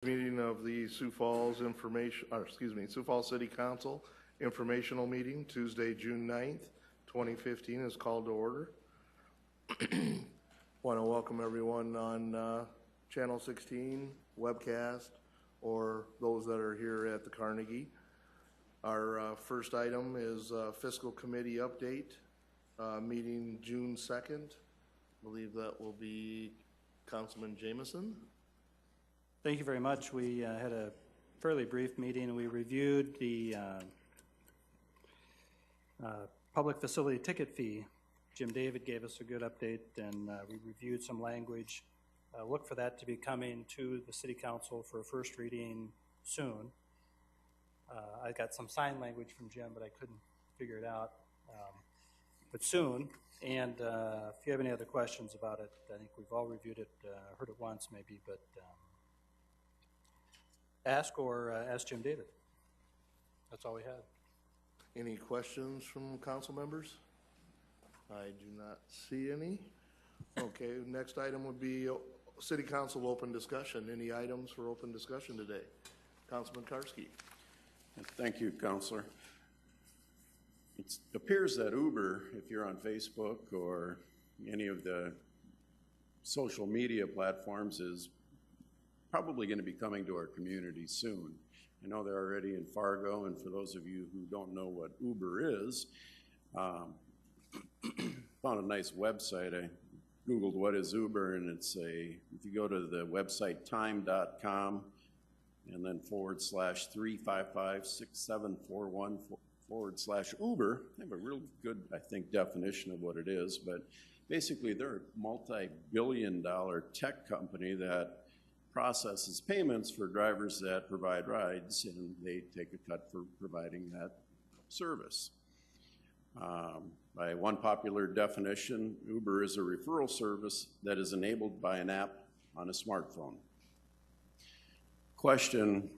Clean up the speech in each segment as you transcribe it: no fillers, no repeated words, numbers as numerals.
Meeting of the Sioux Falls Sioux Falls City Council informational meeting Tuesday, June 9th, 2015 is called to order. Want to welcome everyone on Channel 16, webcast, or those that are here at the Carnegie. Our first item is Fiscal Committee update, meeting June 2nd. I believe that will be Councilman Jameson. Thank you very much. We had a fairly brief meeting. We reviewed the public facility ticket fee. Jim David gave us a good update, and we reviewed some language. Look for that to be coming to the City Council for a first reading soon. I got some sign language from Jim, but I couldn't figure it out. But soon. And if you have any other questions about it, I think we've all reviewed it, heard it once maybe, but ask Jim David. That's all we had. Any questions from council members? I do not see any. Okay, next item would be City Council open discussion. Any items for open discussion today? Councilman Karski. Thank you, Councilor. It appears that Uber, if you're on Facebook or any of the social media platforms, is probably going to be coming to our community soon. I know they're already in Fargo, and for those of you who don't know what Uber is, found a nice website. I Googled what is Uber, and it's if you go to the website time.com and then /355-6741/Uber, they have a real good, I think, definition of what it is, but basically they're a multi-billion-dollar tech company that processes payments for drivers that provide rides, and they take a cut for providing that service. By one popular definition, Uber is a referral service that is enabled by an app on a smartphone. Question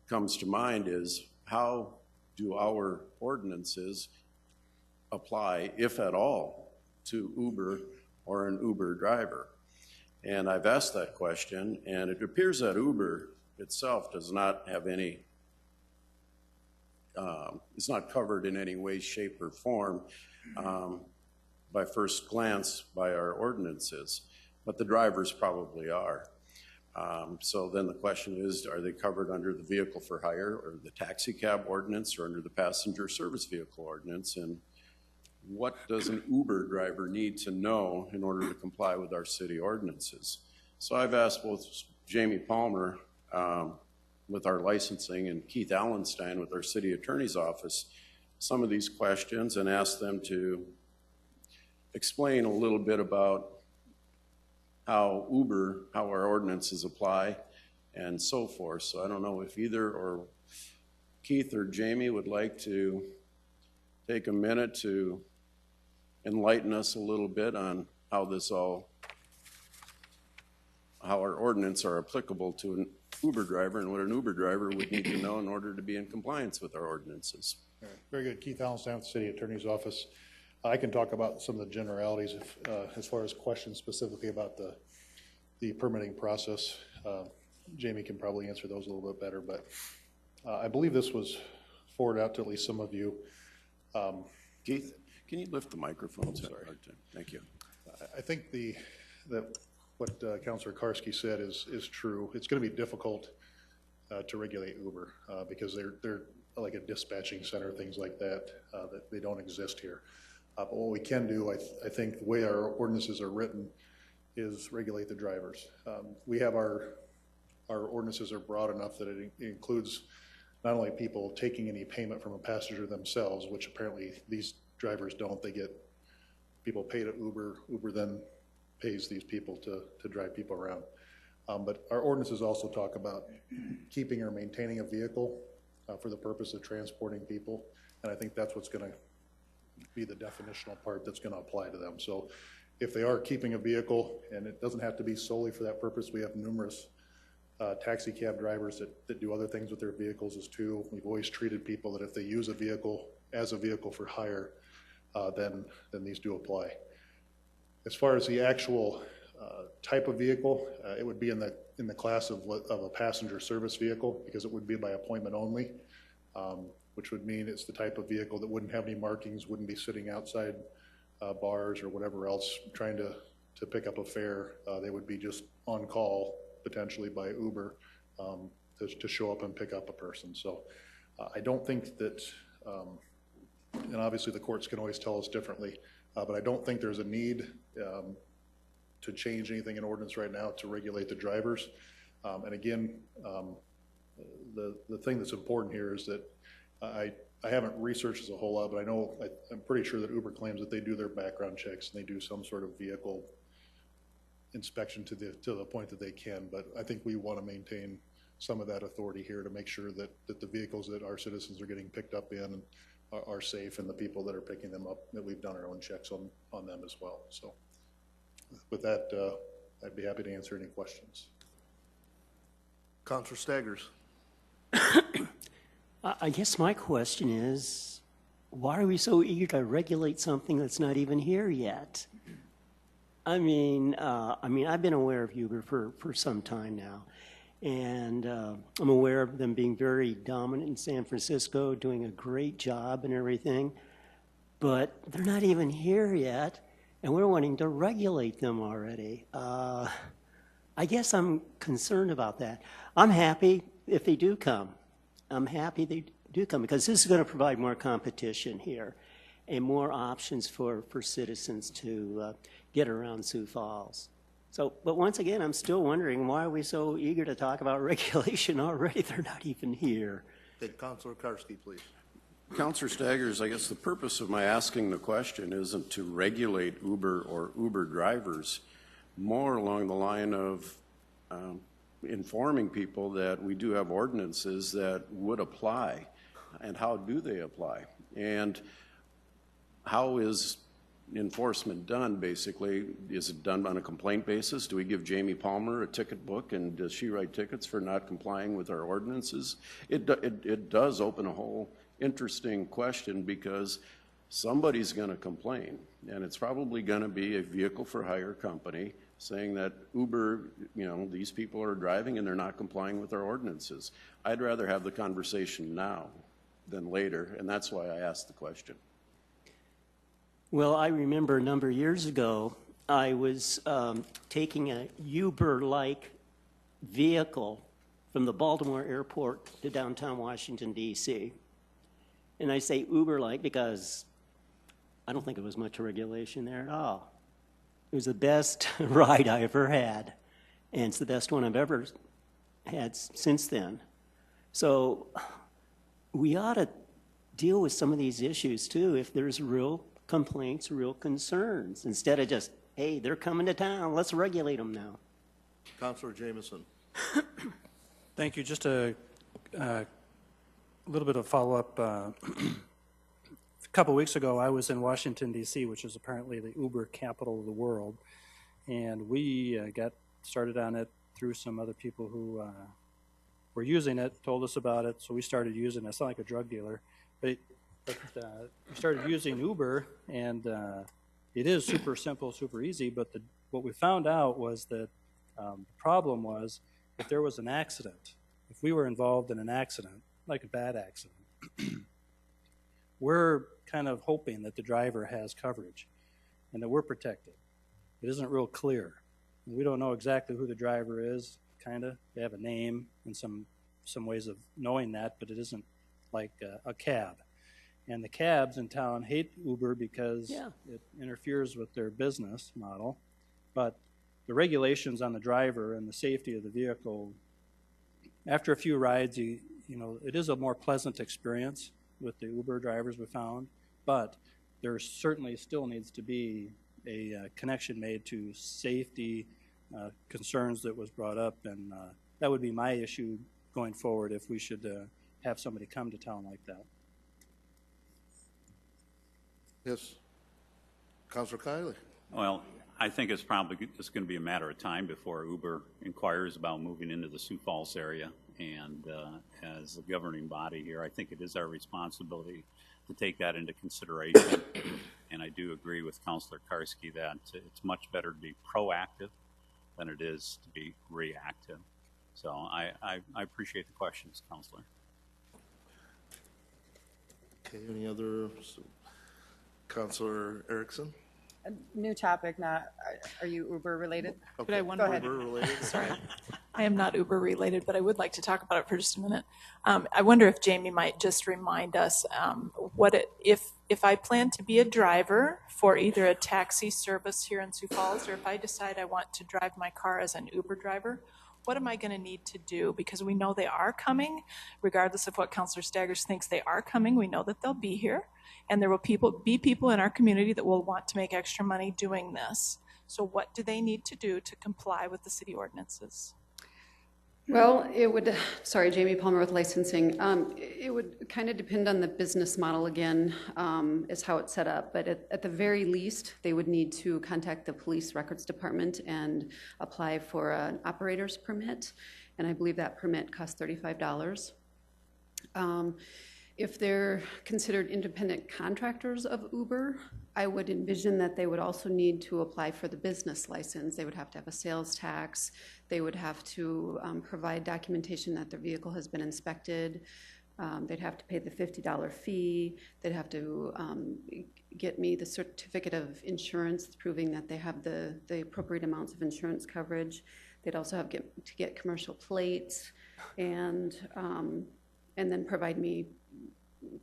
comes to mind is, how do our ordinances apply, if at all, to Uber or an Uber driver? And I've asked that question, and it appears that Uber itself does not have any, it's not covered in any way, shape, or form by first glance by our ordinances, but the drivers probably are. So then the question is, are they covered under the vehicle for hire or the taxi cab ordinance or under the passenger service vehicle ordinance? And what does an Uber driver need to know in order to comply with our city ordinances? So I've asked both Jamie Palmer with our licensing and Keith Allenstein with our city attorney's office some of these questions and asked them to explain a little bit about how our ordinances apply and so forth. So I don't know if either or Keith or Jamie would like to take a minute to enlighten us a little bit on how our ordinance are applicable to an Uber driver and what an Uber driver would need to know in order to be in compliance with our ordinances. All right. Very good. Keith Allenstein with the City Attorney's Office. I can talk about some of the generalities as far as questions specifically about the permitting process. Jamie can probably answer those a little bit better, but I believe this was forwarded out to at least some of you. Keith, can you lift the microphone? Oh, sorry. Thank you. I think what Councilor Karski said is true. It's going to be difficult to regulate Uber because they're like a dispatching center, things like that, that they don't exist here. But what we can do, I think the way our ordinances are written is regulate the drivers. We have our ordinances are broad enough that it includes not only people taking any payment from a passenger themselves, which apparently these drivers don't. They get people paid at Uber. Uber then pays these people to drive people around. But our ordinances also talk about keeping or maintaining a vehicle for the purpose of transporting people. And I think that's what's going to be the definitional part that's going to apply to them. So if they are keeping a vehicle, and it doesn't have to be solely for that purpose, we have numerous taxi cab drivers that do other things with their vehicles as too. We've always treated people that if they use a vehicle as a vehicle for hire, then these do apply. As far as the actual type of vehicle, it would be in the class of a passenger service vehicle, because it would be by appointment only, which would mean it's the type of vehicle that wouldn't have any markings, wouldn't be sitting outside bars or whatever else trying to pick up a fare. They would be just on call, potentially by Uber, to show up and pick up a person. So I don't think that, and obviously the courts can always tell us differently, but I don't think there's a need to change anything in ordinance right now to regulate the drivers. And again, the thing that's important here is that I haven't researched this a whole lot, but I'm pretty sure that Uber claims that they do their background checks and they do some sort of vehicle inspection to the point that they can. But I think we want to maintain some of that authority here to make sure that the vehicles that our citizens are getting picked up in are safe, and the people that are picking them up, that we've done our own checks on them as well. So with that, I'd be happy to answer any questions. Counselor Staggers. I guess my question is, why are we so eager to regulate something that's not even here yet? I mean, I've been aware of Uber for some time now, and I'm aware of them being very dominant in San Francisco, doing a great job and everything, but they're not even here yet, and we're wanting to regulate them already. I guess I'm concerned about that. I'm happy if they do come. I'm happy they do come, because this is going to provide more competition here and more options for citizens to get around Sioux Falls. So, but once again, I'm still wondering, why are we so eager to talk about regulation already? They're not even here. Okay, Counselor Karski, please. Counselor Staggers, I guess the purpose of my asking the question isn't to regulate Uber or Uber drivers, more along the line of informing people that we do have ordinances that would apply, and how do they apply, and how is enforcement done, basically? Is it done on a complaint basis? Do we give Jamie Palmer a ticket book, and does she write tickets for not complying with our ordinances? It does open a whole interesting question, because somebody's going to complain, and it's probably going to be a vehicle for hire company saying that Uber, these people are driving and they're not complying with our ordinances. I'd rather have the conversation now than later, and that's why I asked the question. Well, I remember a number of years ago, I was taking a Uber-like vehicle from the Baltimore airport to downtown Washington, D.C. And I say Uber-like because I don't think there was much regulation there at all. It was the best ride I ever had, and it's the best one I've ever had since then. So we ought to deal with some of these issues too if there's real complaints, real concerns, instead of just, hey, they're coming to town, let's regulate them now. Counselor Jameson. Thank you. Just a little bit of follow-up. A couple weeks ago, I was in Washington, D.C., which is apparently the Uber capital of the world, and we got started on it through some other people who were using it, told us about it, so we started using it. I sound like a drug dealer, but we started using Uber, and it is super simple, super easy, but what we found out was that the problem was if there was an accident, if we were involved in an accident, like a bad accident, we're kind of hoping that the driver has coverage and that we're protected. It isn't real clear. We don't know exactly who the driver is, kind of. They have a name and some ways of knowing that, but it isn't like a cab. And the cabs in town hate Uber because it interferes with their business model. But the regulations on the driver and the safety of the vehicle, after a few rides, it is a more pleasant experience with the Uber drivers we found, but there certainly still needs to be a connection made to safety concerns that was brought up, and that would be my issue going forward if we should have somebody come to town like that. Yes. Counselor Kiley. Well, I think it's probably just going to be a matter of time before Uber inquires about moving into the Sioux Falls area. And as a governing body here, I think it is our responsibility to take that into consideration. And I do agree with Councilor Karski that it's much better to be proactive than it is to be reactive. So I appreciate the questions, Counselor. Okay, any other, Counselor Erickson? A new topic, are you Uber related? Okay, I wonder- Go ahead. Uber related? Sorry, I am not Uber related, but I would like to talk about it for just a minute. I wonder if Jamie might just remind us if I plan to be a driver for either a taxi service here in Sioux Falls, or if I decide I want to drive my car as an Uber driver, what am I going to need to do? Because we know they are coming, regardless of what Councilor Staggers thinks they are coming. We know that they'll be here, and there will be people in our community that will want to make extra money doing this. So what do they need to do to comply with the city ordinances? Well, it would, sorry, Jamie Palmer with licensing. It would kind of depend on the business model again, is how it's set up. But at the very least, they would need to contact the police records department and apply for an operator's permit. And I believe that permit costs $35. If they're considered independent contractors of Uber, I would envision that they would also need to apply for the business license. They would have to have a sales tax. They would have to provide documentation that their vehicle has been inspected. They'd have to pay the $50 fee. They'd have to get me the certificate of insurance proving that they have the appropriate amounts of insurance coverage. They'd also have to get commercial plates and then provide me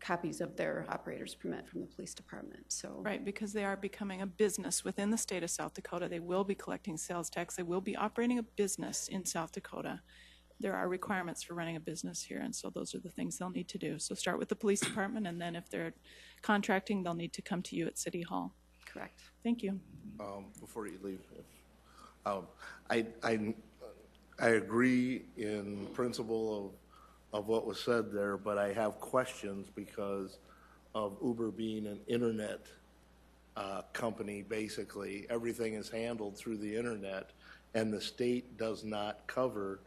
copies of their operator's permit from the police department. So Right, because they are becoming a business within the state of South Dakota. They will be collecting sales tax. They will be operating a business in South Dakota. There are requirements for running a business here, and so those are the things they'll need to do. So start with the police department, and then if they're contracting, they'll need to come to you at City Hall. correct. Thank you. Before you leave, I agree in principle of what was said there, but I have questions because of Uber being an internet company, basically. Everything is handled through the internet, and the state does not cover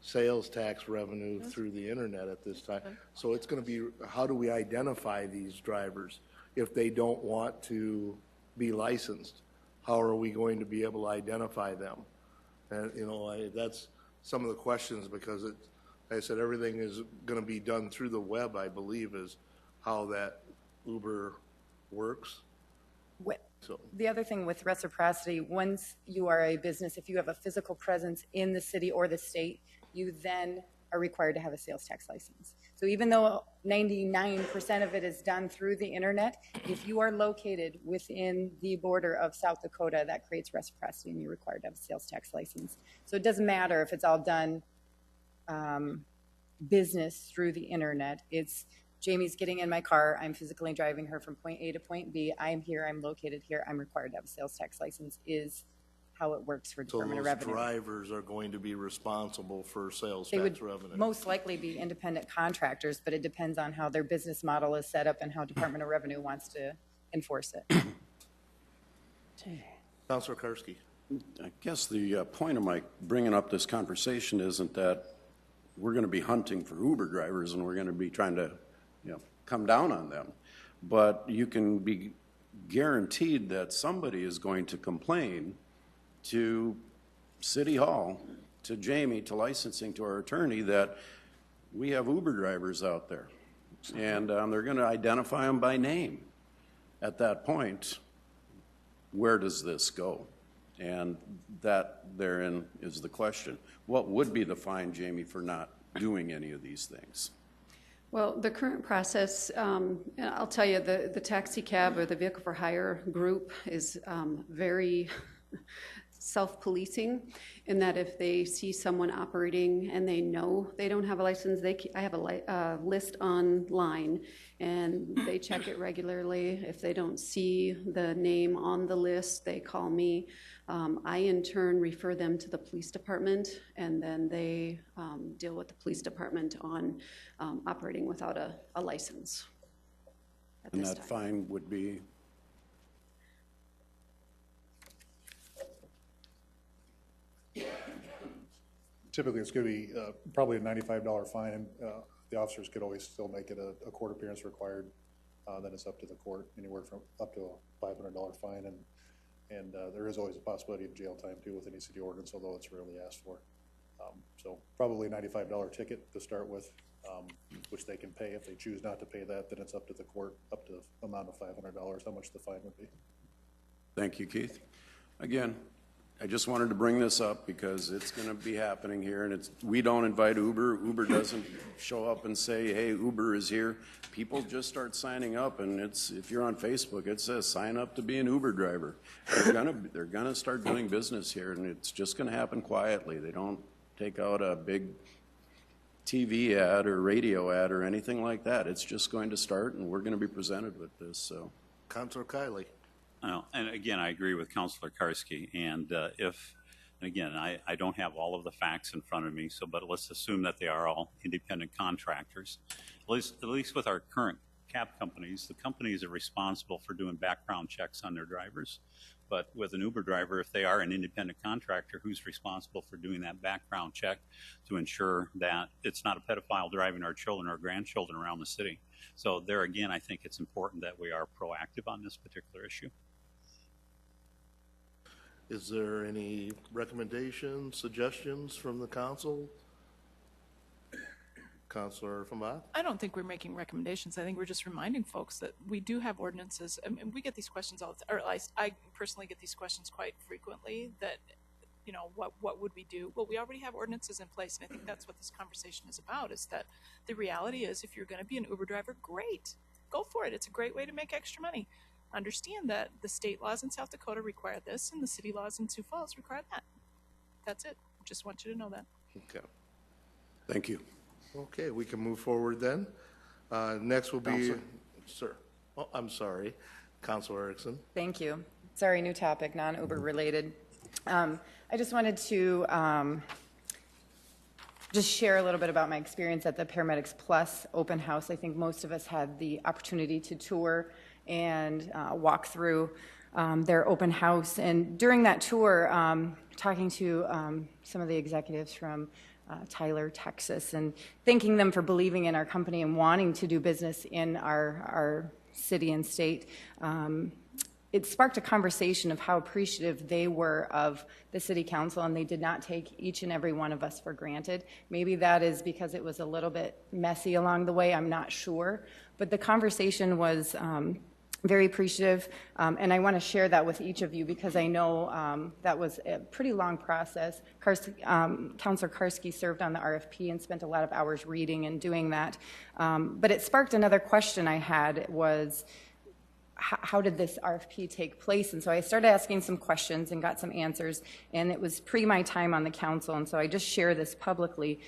sales tax revenue through the internet at this time. So it's going to be, how do we identify these drivers if they don't want to be licensed? How are we going to be able to identify them? And, that's some of the questions, because like I said, everything is going to be done through the web, I believe, is how that Uber works. So The other thing with reciprocity, once you are a business, if you have a physical presence in the city or the state, you then are required to have a sales tax license. So even though 99% of it is done through the internet, if you are located within the border of South Dakota, that creates reciprocity, and you're required to have a sales tax license. So it doesn't matter if it's all done business through the internet. It's Jamie's getting in my car, I'm physically driving her from point A to point B, I'm here, I'm located here, I'm required to have a sales tax license, is how it works for So Department of those Revenue. drivers are going to be responsible for sales They tax would revenue. most likely be independent contractors, but it depends on how their business model is set up and how Department of Revenue wants to enforce it. Counselor Karski. I guess the point of my bringing up this conversation isn't that we're going to be hunting for Uber drivers and we're going to be trying to, come down on them. But you can be guaranteed that somebody is going to complain to City Hall, to Jamie, to licensing, to our attorney, that we have Uber drivers out there. And they're going to identify them by name. At that point, where does this go? And that therein is the question. What would be the fine, Jamie, for not doing any of these things? Well, the current process, and I'll tell you, the taxi cab or the vehicle for hire group is very self-policing, in that if they see someone operating and they know they don't have a license, I have a list online, and they check it regularly. If they don't see the name on the list, they call me. I, in turn, refer them to the police department, and then they deal with the police department on operating without a license at And this that time. fine would be? Typically, it's going to be probably a $95 fine, and the officers could always still make it a court appearance required. Then it's up to the court, anywhere from up to a $500 fine. And And there is always a possibility of jail time too with any city ordinance, although it's rarely asked for. So probably a $95 ticket to start with, which they can pay. If they choose not to pay that, then it's up to the court, up to the amount of $500, how much the fine would be. Thank you, Keith. Again, I just wanted to bring this up because it's going to be happening here, and we don't invite Uber. Uber doesn't show up and say, hey, Uber is here. People just start signing up, and if you're on Facebook, it says sign up to be an Uber driver. They're gonna start doing business here, and it's just going to happen quietly. They don't take out a big TV ad or radio ad or anything like that. It's just going to start, and we're going to be presented with this. So, Councilor Kiley. And again, I agree with Councilor Karski. And again, I don't have all of the facts in front of me, but let's assume that they are all independent contractors. At least with our current cab companies, the companies are responsible for doing background checks on their drivers. But with an Uber driver, if they are an independent contractor, who's responsible for doing that background check to ensure that it's not a pedophile driving our children or grandchildren around the city? So there again, I think it's important that we are proactive on this particular issue. Is there any recommendations, suggestions from the council? Councilor Famad? I don't think we're making recommendations. I think we're just reminding folks that we do have ordinances. I mean, we get these questions all the time, or at least I personally get these questions quite frequently that, you know, what would we do? Well, we already have ordinances in place, and I think that's what this conversation is about, is that the reality is if you're going to be an Uber driver, great. Go for it. It's a great way to make extra money. Understand that the state laws in South Dakota require this, and the city laws in Sioux Falls require that. That's it. Just want you to know that. Okay. thank you. Okay, we can move forward then. Next will be, Counselor. sir. Oh, I'm sorry, Councilor Erickson. Thank you. Sorry, new topic, non-Uber related. I just wanted to just share a little bit about my experience at the Paramedics Plus open house. I think most of us had the opportunity to tour and walk through their open house. And during that tour, talking to some of the executives from Tyler, Texas, and thanking them for believing in our company and wanting to do business in our city and state, it sparked a conversation of how appreciative they were of the city council, and they did not take each and every one of us for granted. Maybe that is because it was a little bit messy along the way, I'm not sure. But the conversation was very appreciative, and I want to share that with each of you because I know that was a pretty long process. Councilor Karski served on the RFP and spent a lot of hours reading and doing that. But it sparked another question I had was, how did this RFP take place? And so I started asking some questions and got some answers, and it was pre my time on the council, and so I just share this publicly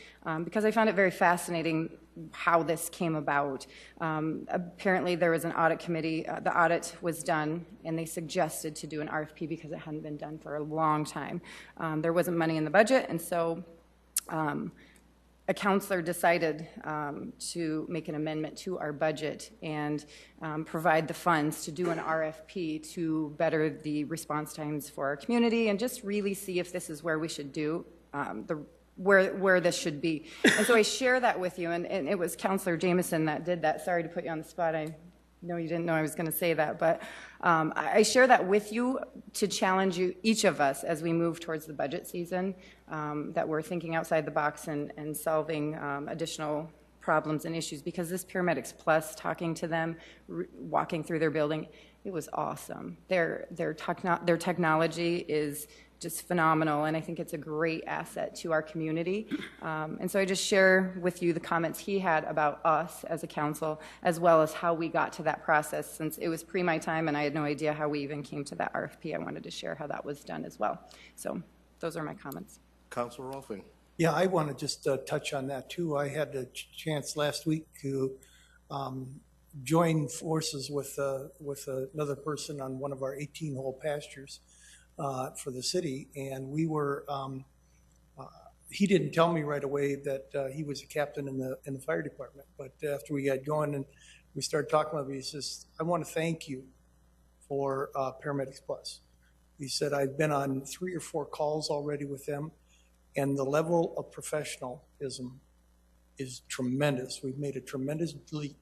because I found it very fascinating how this came about. Apparently there was an audit committee, the audit was done, and they suggested to do an RFP because it hadn't been done for a long time. There wasn't money in the budget, and so a counselor decided to make an amendment to our budget and provide the funds to do an RFP to better the response times for our community and just really see if this is where we should do, where this should be. And so I share that with you, and it was Counselor Jameson that did that. Sorry to put you on the spot. I know you didn't know I was going to say that, but I share that with you to challenge you, each of us, as we move towards the budget season, that we're thinking outside the box and solving additional problems and issues, because this Paramedics Plus, talking to them, walking through their building, it was awesome. Their technology is just phenomenal, and I think it's a great asset to our community. And so I just share with you the comments he had about us as a council, as well as how we got to that process. Since it was pre my time and I had no idea how we even came to that RFP, I wanted to share how that was done as well. So those are my comments. Councilor Rolfing. Yeah, I want to just touch on that too. I had the chance last week to join forces with another person on one of our 18-hole pastures for the city, and we were. He didn't tell me right away that he was a captain in the fire department, but after we got going and we started talking about it, he says, "I want to thank you for Paramedics Plus." He said, "I've been on 3 or 4 calls already with them, and the level of professionalism is tremendous. We've made a tremendous leap,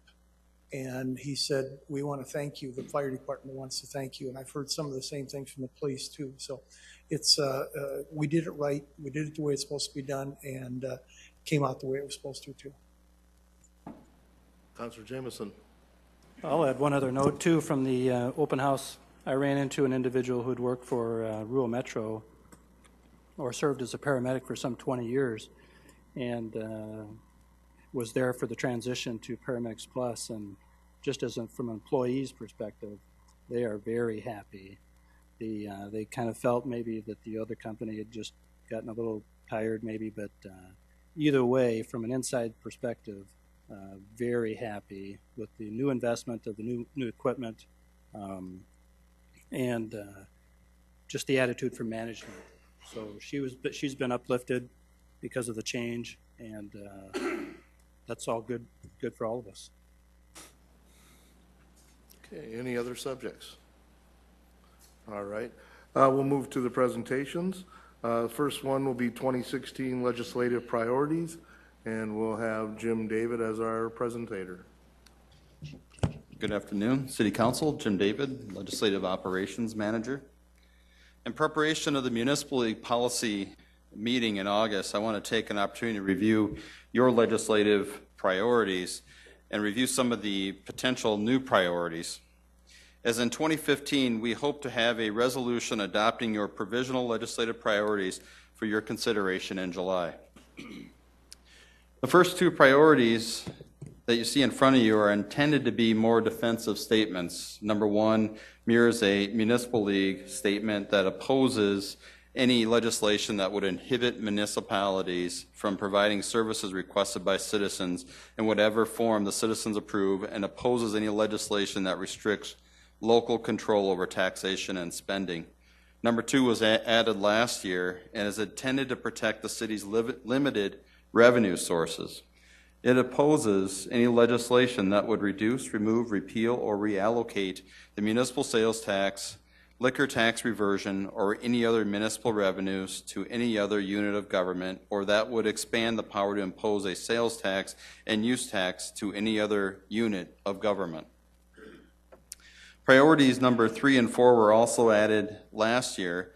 And he said, we want to thank you. The fire department wants to thank you. And I've heard some of the same things from the police too. So it's, we did it right. We did it the way it's supposed to be done, and came out the way it was supposed to too. Councilor Jameson. I'll add one other note too from the open house. I ran into an individual who'd worked for Rural Metro or served as a paramedic for some 20 years and was there for the transition to Paramedics Plus. And just as from an employee's perspective, they are very happy. They kind of felt maybe that the other company had just gotten a little tired maybe, but either way, from an inside perspective, very happy with the new investment of the new equipment and just the attitude from management. So she's been uplifted because of the change, and that's all good for all of us. Okay, any other subjects? All right, we'll move to the presentations. First one will be 2016 legislative priorities, and we'll have Jim David as our presentator. Good afternoon, City Council. Jim David, Legislative Operations Manager. In preparation of the Municipal League Policy meeting in August, I want to take an opportunity to review your legislative priorities and review some of the potential new priorities. As in 2015, we hope to have a resolution adopting your provisional legislative priorities for your consideration in July. The first two priorities that you see in front of you are intended to be more defensive statements. Number one mirrors a municipal league statement that opposes any legislation that would inhibit municipalities from providing services requested by citizens in whatever form the citizens approve, and opposes any legislation that restricts local control over taxation and spending. Number two was added last year and is intended to protect the city's limited revenue sources. It opposes any legislation that would reduce, remove, repeal, or reallocate the municipal sales tax, liquor tax reversion, or any other municipal revenues to any other unit of government, or that would expand the power to impose a sales tax and use tax to any other unit of government. Priorities number 3 and 4 were also added last year.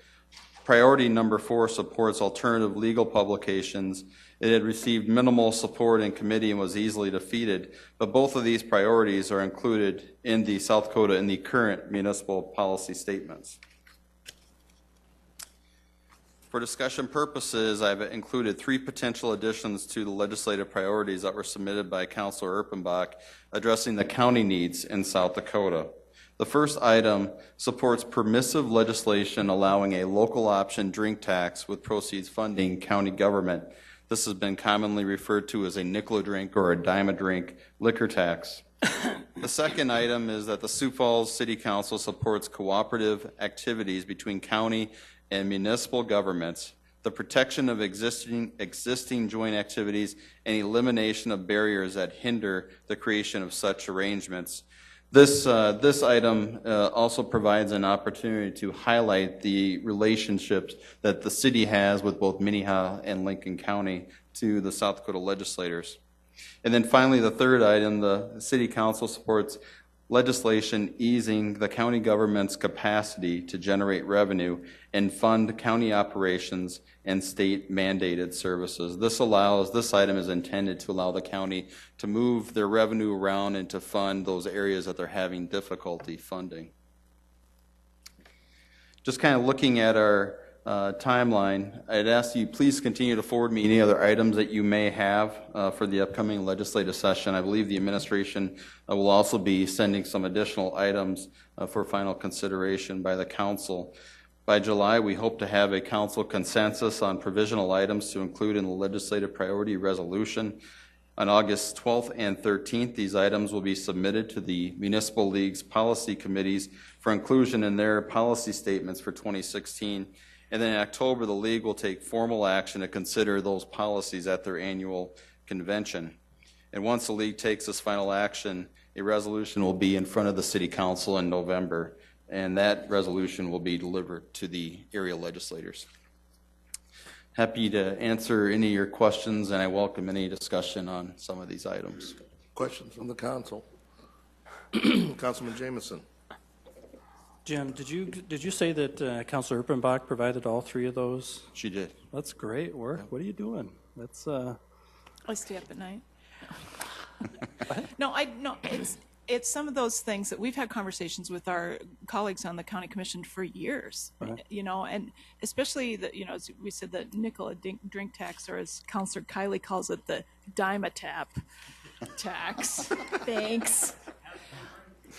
Priority number 4 supports alternative legal publications. It had received minimal support in committee and was easily defeated, but both of these priorities are included in the South Dakota in the current municipal policy statements. For discussion purposes, I've included 3 potential additions to the legislative priorities that were submitted by Councilor Erpenbach addressing the county needs in South Dakota. The first item supports permissive legislation allowing a local option drink tax with proceeds funding county government. This has been commonly referred to as a nickel a drink or a dime a drink liquor tax. The second item is that the Sioux Falls City Council supports cooperative activities between county and municipal governments, the protection of existing joint activities, and elimination of barriers that hinder the creation of such arrangements. This item also provides an opportunity to highlight the relationships that the city has with both Minnehaha and Lincoln County to the South Dakota legislators. And then finally, the third item, the City Council supports legislation easing the county government's capacity to generate revenue and fund county operations and state mandated services. This item is intended to allow the county to move their revenue around and to fund those areas that they're having difficulty funding. Just kind of looking at our timeline, I'd ask you please continue to forward me any other items that you may have for the upcoming legislative session. I believe the administration will also be sending some additional items for final consideration by the council. By July, we hope to have a council consensus on provisional items to include in the legislative priority resolution. On August 12th and 13th, these items will be submitted to the Municipal League's policy committees for inclusion in their policy statements for 2016. And then in October, the League will take formal action to consider those policies at their annual convention. And once the League takes this final action, a resolution will be in front of the City Council in November, and that resolution will be delivered to the area legislators. Happy to answer any of your questions, and I welcome any discussion on some of these items. Questions from the council? Councilman Jameson. Jim, did you say that Councilor Erpenbach provided all three of those? She did. That's great work. What are you doing? That's I stay up at night. No, it's some of those things that we've had conversations with our colleagues on the county commission for years, you know, and especially the, you know, as we said, the nickel a drink tax, or as Councilor Kiley calls it, the dime a tap tax. Thanks.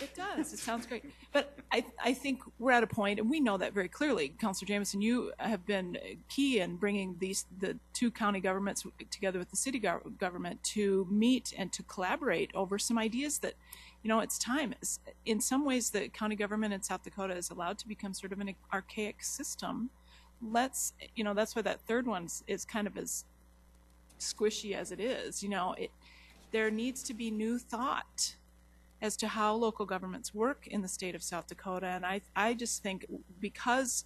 It does. It sounds great. But I think we're at a point, and we know that very clearly. Councilor Jameson, you have been key in bringing the two county governments together with the city government to meet and to collaborate over some ideas that, you know, it's time. In some ways, the county government in South Dakota is allowed to become sort of an archaic system. Let's, you know, that's why that third one is kind of as squishy as it is. You know, there needs to be new thought as to how local governments work in the state of South Dakota. And I just think because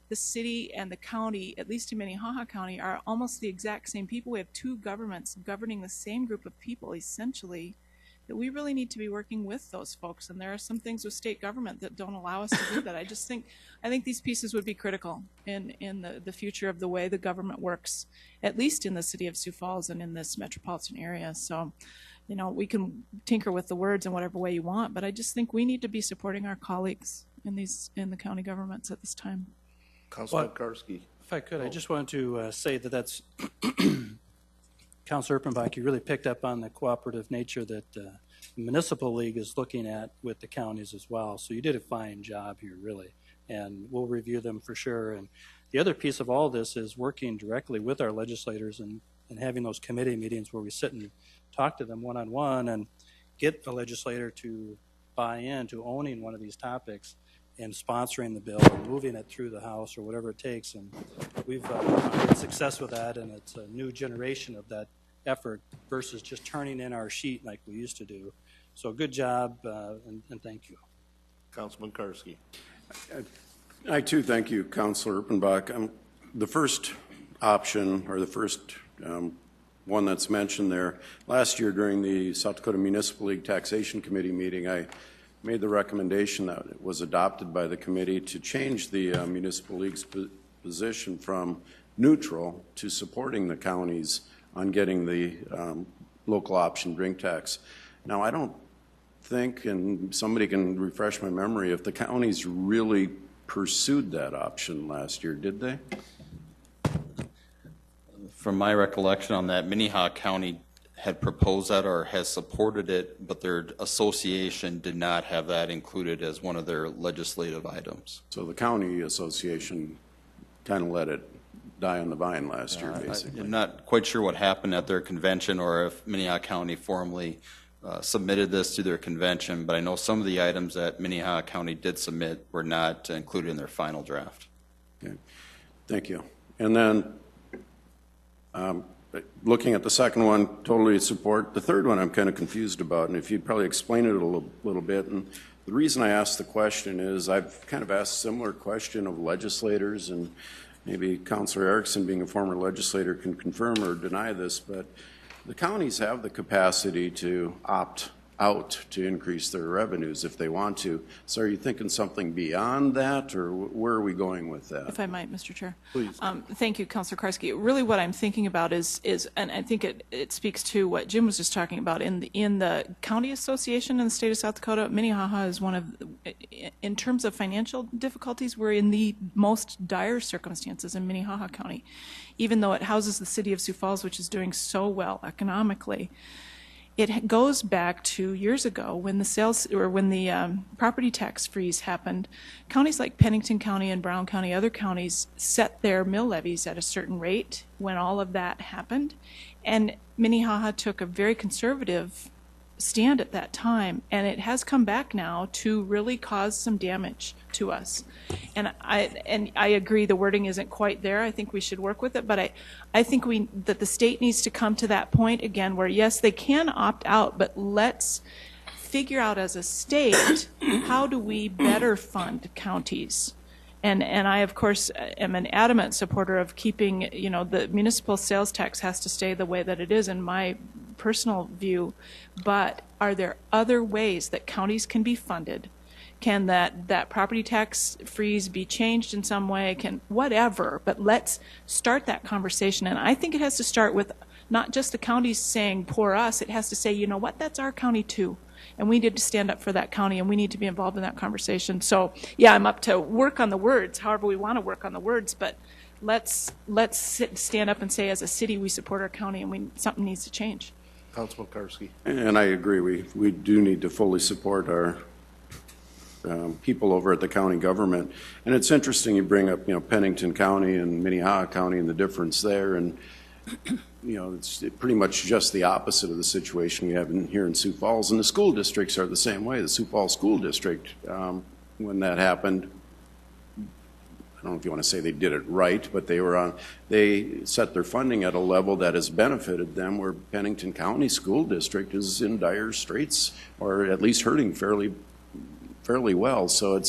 the city and the county, at least in Minnehaha County, are almost the exact same people, we have two governments governing the same group of people, essentially, that we really need to be working with those folks. And there are some things with state government that don't allow us to do that. I think these pieces would be critical in the future of the way the government works, at least in the city of Sioux Falls and in this metropolitan area. So, you know, we can tinker with the words in whatever way you want, but I just think we need to be supporting our colleagues in the county governments at this time. Councilman Karski. If I could, I just wanted to say that's Councilor Erpenbach, you really picked up on the cooperative nature that the municipal league is looking at with the counties as well. So you did a fine job here, really, and we'll review them for sure. And the other piece of all this is working directly with our legislators and having those committee meetings where we sit and talk to them one-on-one and get the legislator to buy in to owning one of these topics and sponsoring the bill and moving it through the House or whatever it takes. And we've had success with that, and it's a new generation of that effort versus just turning in our sheet like we used to do. So good job, and thank you. Councilman Karski. I too thank you, Councilor Erpenbach. The first option, or the first one that's mentioned there, last year during the South Dakota Municipal League Taxation Committee meeting, I made the recommendation that it was adopted by the committee to change the Municipal League's position from neutral to supporting the counties on getting the local option drink tax. Now, I don't think, and somebody can refresh my memory, if the counties really pursued that option last year, did they? From my recollection on that, Minnehaha County had proposed that or has supported it, but their association did not have that included as one of their legislative items. So the county association kind of let it die on the vine last year, basically. I'm not quite sure what happened at their convention or if Minnehaha County formally submitted this to their convention, but I know some of the items that Minnehaha County did submit were not included in their final draft. Okay. Thank you. And then looking at the second one, totally support. The third one I'm kind of confused about, and if you'd probably explain it a little bit. And the reason I asked the question is I've kind of asked a similar question of legislators, and maybe Councilor Erickson, being a former legislator, can confirm or deny this, but the counties have the capacity to opt out to increase their revenues if they want to. So are you thinking something beyond that, or where are we going with that? If I might, Mr. Chair. Please. Thank you, Councilor Karski. Really what I'm thinking about is, and I think it speaks to what Jim was just talking about, in the county association in the state of South Dakota, Minnehaha is one of, in terms of financial difficulties, we're in the most dire circumstances in Minnehaha County, even though it houses the city of Sioux Falls, which is doing so well economically. It goes back to years ago when the property tax freeze happened. Counties like Pennington County and Brown County, other counties, set their mill levies at a certain rate when all of that happened. And Minnehaha took a very conservative stand at that time, and it has come back now to really cause some damage to us. And I agree the wording isn't quite there. I think we should work with it, but I think that the state needs to come to that point again where, yes, they can opt out, but let's figure out as a state, how do we better fund counties? And I, of course, am an adamant supporter of keeping, the municipal sales tax has to stay the way that it is, in my personal view, but are there other ways that counties can be funded? Can that property tax freeze be changed in some way? Can whatever, but let's start that conversation. And I think it has to start with not just the counties saying, poor us. It has to say, you know what, that's our county too. And we need to stand up for that county, and we need to be involved in that conversation. So yeah, I'm up to work on the words, however we want to work on the words, but let's stand up and say, as a city, we support our county, and something needs to change. Councilman Karski. And I agree, we do need to fully support our people over at the county government. And it's interesting you bring up, Pennington County and Minnehaha County and the difference there. And, it's pretty much just the opposite of the situation we have here in Sioux Falls. And the school districts are the same way. The Sioux Falls School District, when that happened, I don't know if you want to say they did it right, but they set their funding at a level that has benefited them, where Pennington County School District is in dire straits, or at least hurting fairly well. So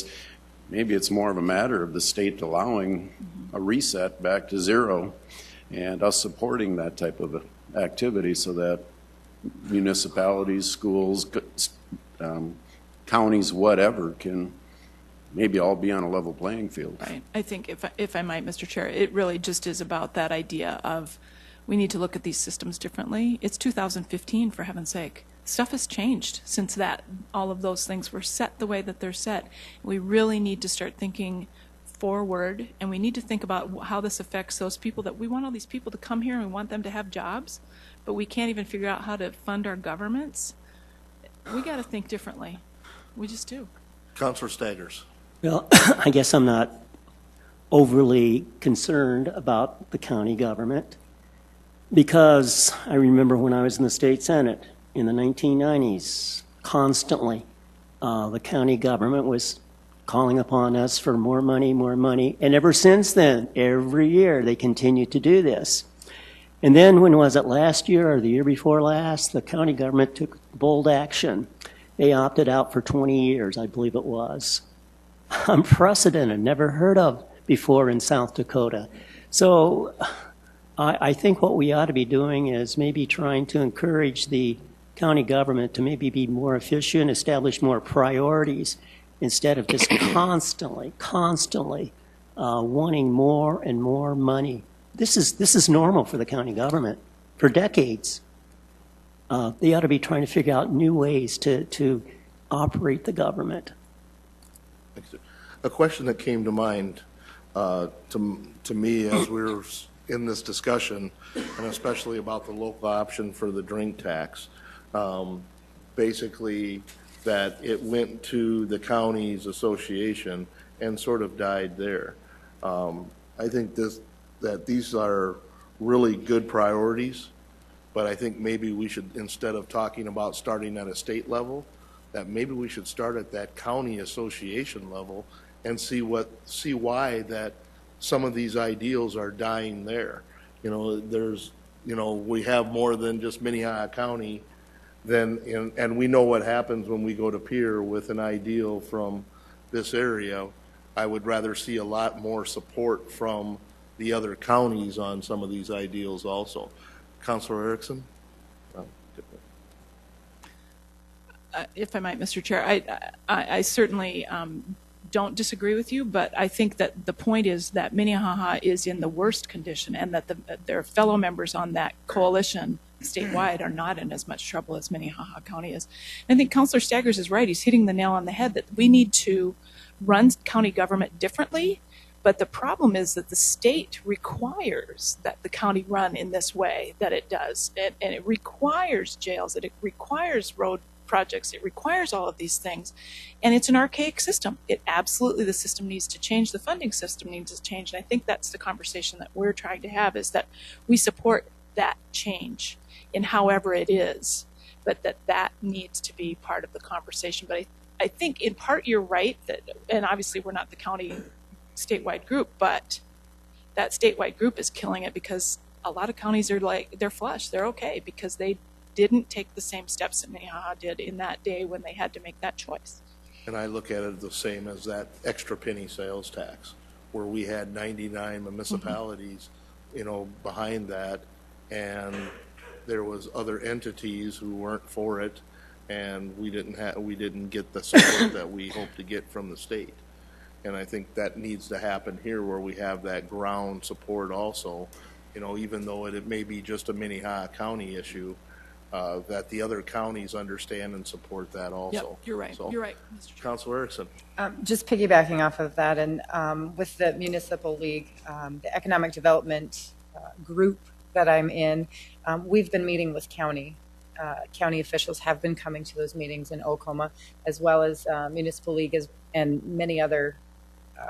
maybe it's more of a matter of the state allowing a reset back to zero and us supporting that type of activity so that municipalities, schools, counties, whatever, can maybe all be on a level playing field. Right. I think if I might, Mr. Chair, it really just is about that idea of we need to look at these systems differently. It's 2015, for heaven's sake. Stuff has changed since all of those things were set the way that they're set. We really need to start thinking forward, and we need to think about how this affects those people that we want all these people to come here, and we want them to have jobs, but we can't even figure out how to fund our governments. We got to think differently. We just do. Councilor Staggers. Well, I guess I'm not overly concerned about the county government, because I remember when I was in the state senate in the 1990s, constantly the county government was calling upon us for more money, and ever since then, every year they continue to do this. And then when was it, last year or the year before last, the county government took bold action. They opted out for 20 years, I believe it was. Unprecedented, never heard of before in South Dakota. So I think what we ought to be doing is maybe trying to encourage the county government to maybe be more efficient, establish more priorities, instead of just constantly wanting more and more money. This is normal for the county government for decades. They ought to be trying to figure out new ways to operate the government. A question that came to mind to me as we were in this discussion, and especially about the local option for the drink tax, basically that it went to the county's association and sort of died there. I think that these are really good priorities, but I think maybe we should, instead of talking about starting at a state level, that maybe we should start at that county association level and see why that some of these ideals are dying there. We have more than just Minnehaha County, and we know what happens when we go to peer with an ideal from this area. I would rather see a lot more support from the other counties on some of these ideals also. Councilor Erickson? If I might, Mr. Chair, I certainly don't disagree with you, but I think that the point is that Minnehaha is in the worst condition, and that their fellow members on that coalition statewide are not in as much trouble as Minnehaha County is. And I think Councilor Staggers is right. He's hitting the nail on the head that we need to run county government differently, but the problem is that the state requires that the county run in this way that it does, and it requires jails, it requires road projects, it requires all of these things, and it's an archaic system. The system needs to change, the funding system needs to change, and I think that's the conversation that we're trying to have, is that we support that change in however it is, but that needs to be part of the conversation. But I think in part you're right, that, and obviously we're not the county statewide group, but that statewide group is killing it, because a lot of counties are they're flush, they're okay, because they didn't take the same steps that Minnehaha did in that day when they had to make that choice. And I look at it the same as that extra penny sales tax, where we had 99 municipalities, behind that, and there was other entities who weren't for it, and we didn't get the support that we hope to get from the state. And I think that needs to happen here, where we have that ground support also, you know, even though it may be just a Minnehaha County issue, that the other counties understand and support that also. Yep, you're right, So, you're right, Mr. Chair. Councilor Erickson. Just piggybacking off of that, and with the Municipal League, the Economic Development group that I'm in, we've been meeting with county officials, have been coming to those meetings in Oklahoma, as well as Municipal League and many other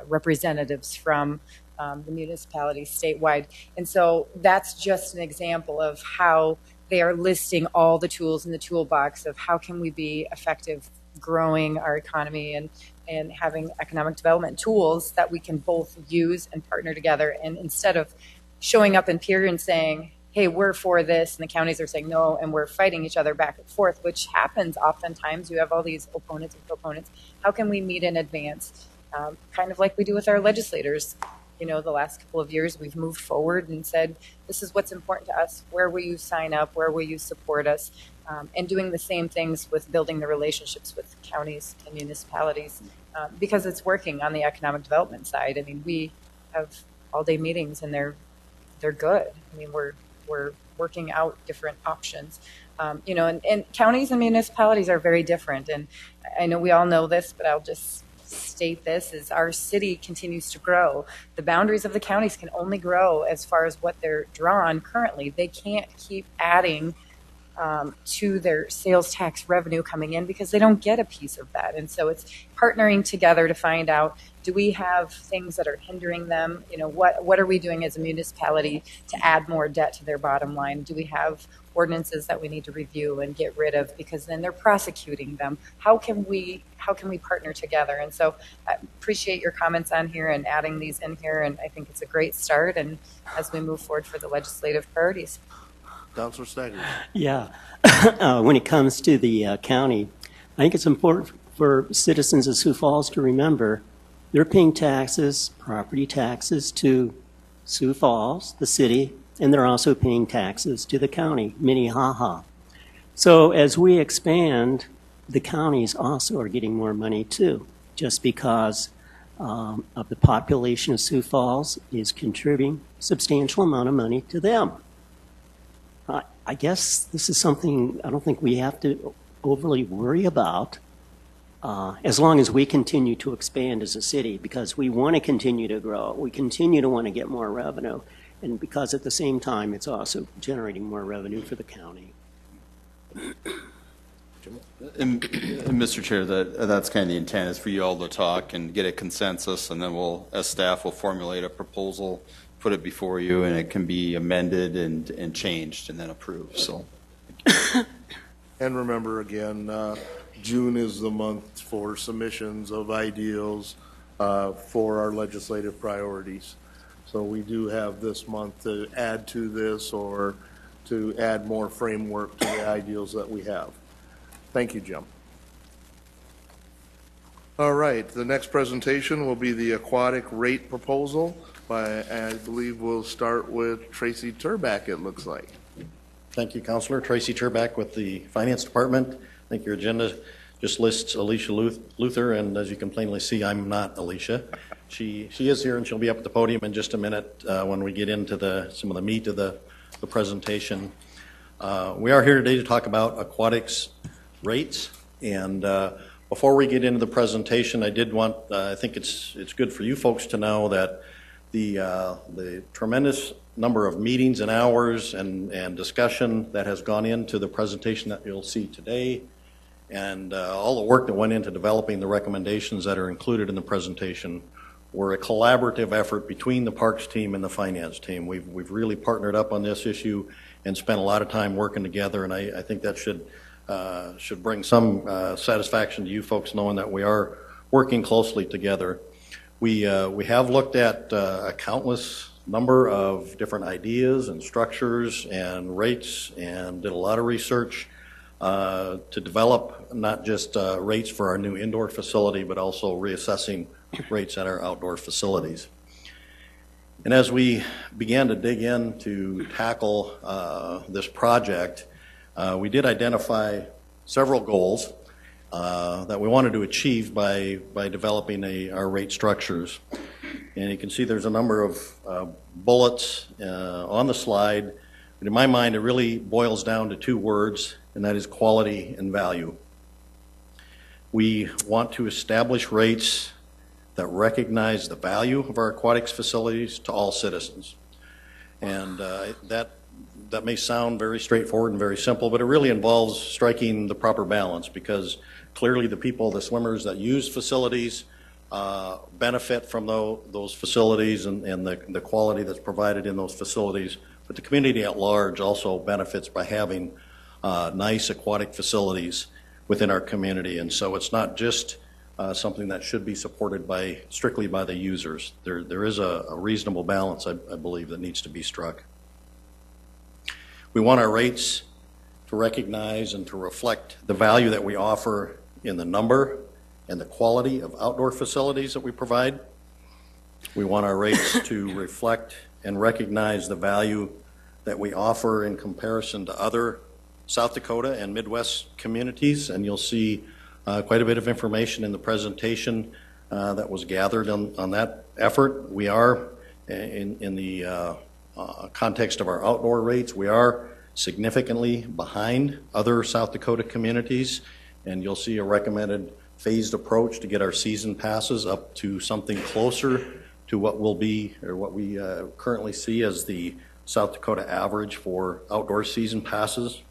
representatives from the municipalities statewide. And so that's just an example of how they are listing all the tools in the toolbox of how can we be effective growing our economy and having economic development tools that we can both use and partner together. And instead of showing up in Pier and saying, hey, we're for this, and the counties are saying no, and we're fighting each other back and forth, which happens oftentimes. You have all these opponents and proponents. How can we meet in advance? Kind of like we do with our legislators. You know, the last couple of years, we've moved forward and said, this is what's important to us. Where will you sign up? Where will you support us? And doing the same things with building the relationships with counties and municipalities, because it's working on the economic development side. I mean, we have all-day meetings, and they're good. I mean, we're working out different options. You know, and counties and municipalities are very different. And I know we all know this, but I'll just state this, is our city continues to grow. The boundaries of the counties can only grow as far as what they're drawn currently. They can't keep adding to their sales tax revenue coming in, because they don't get a piece of that. And so it's partnering together to find out, do we have things that are hindering them? You know, what are we doing as a municipality to add more debt to their bottom line? Do we have ordinances that we need to review and get rid of, because then they're prosecuting them? How can we partner together? And so I appreciate your comments on here and adding these in here, and I think it's a great start, and as we move forward for the legislative priorities. Councilor Staggers. Yeah. When it comes to the county, I think it's important for citizens of Sioux Falls to remember they're paying taxes, property taxes, to Sioux Falls, the city, and they're also paying taxes to the county, Minnehaha. So as we expand, the counties also are getting more money too, just because of the population of Sioux Falls is contributing a substantial amount of money to them. I guess this is something I don't think we have to overly worry about, as long as we continue to expand as a city, because we want to continue to grow. We continue to want to get more revenue, and because at the same time it's also generating more revenue for the county. And Mr. Chair, that's kind of the intent, is for you all to talk and get a consensus, and then we'll, as staff, will formulate a proposal, put it before you, and it can be amended and changed and then approved, so. And remember again, June is the month for submissions of ideals for our legislative priorities. So we do have this month to add to this, or to add more framework to the ideals that we have. Thank you, Jim. All right, the next presentation will be the aquatic rate proposal. I believe we'll start with Tracy Turback, it looks like. Thank you, Councilor. Tracy Turback with the Finance Department. I think your agenda just lists Alicia Luther, and as you can plainly see, I'm not Alicia. She is here, and she'll be up at the podium in just a minute when we get into some of the meat of the presentation. We are here today to talk about aquatics rates, and before we get into the presentation, I think it's good for you folks to know that the tremendous number of meetings and hours and discussion that has gone into the presentation that you'll see today, and all the work that went into developing the recommendations that are included in the presentation were a collaborative effort between the Parks team and the Finance team. We've really partnered up on this issue and spent a lot of time working together, and I think that should bring some satisfaction to you folks, knowing that we are working closely together. We have looked at a countless number of different ideas and structures and rates, and did a lot of research to develop not just rates for our new indoor facility, but also reassessing rates at our outdoor facilities. And as we began to dig in to tackle this project, we did identify several goals that we wanted to achieve by developing our rate structures. And you can see there's a number of bullets on the slide. But in my mind, it really boils down to two words, and that is quality and value. We want to establish rates that recognize the value of our aquatics facilities to all citizens. And that may sound very straightforward and very simple, but it really involves striking the proper balance, because clearly the people, the swimmers that use facilities benefit from those facilities and the quality that's provided in those facilities, but the community at large also benefits by having nice aquatic facilities within our community. And so it's not just something that should be supported strictly by the users. There is a reasonable balance, I believe, that needs to be struck. We want our rates to recognize and to reflect the value that we offer in the number and the quality of outdoor facilities that we provide. We want our rates to reflect and recognize the value that we offer in comparison to other South Dakota and Midwest communities, and you'll see quite a bit of information in the presentation that was gathered on that effort. We are, in the context of our outdoor rates, we are significantly behind other South Dakota communities, and you'll see a recommended phased approach to get our season passes up to something closer to what will be, or what we currently see as the South Dakota average for outdoor season passes.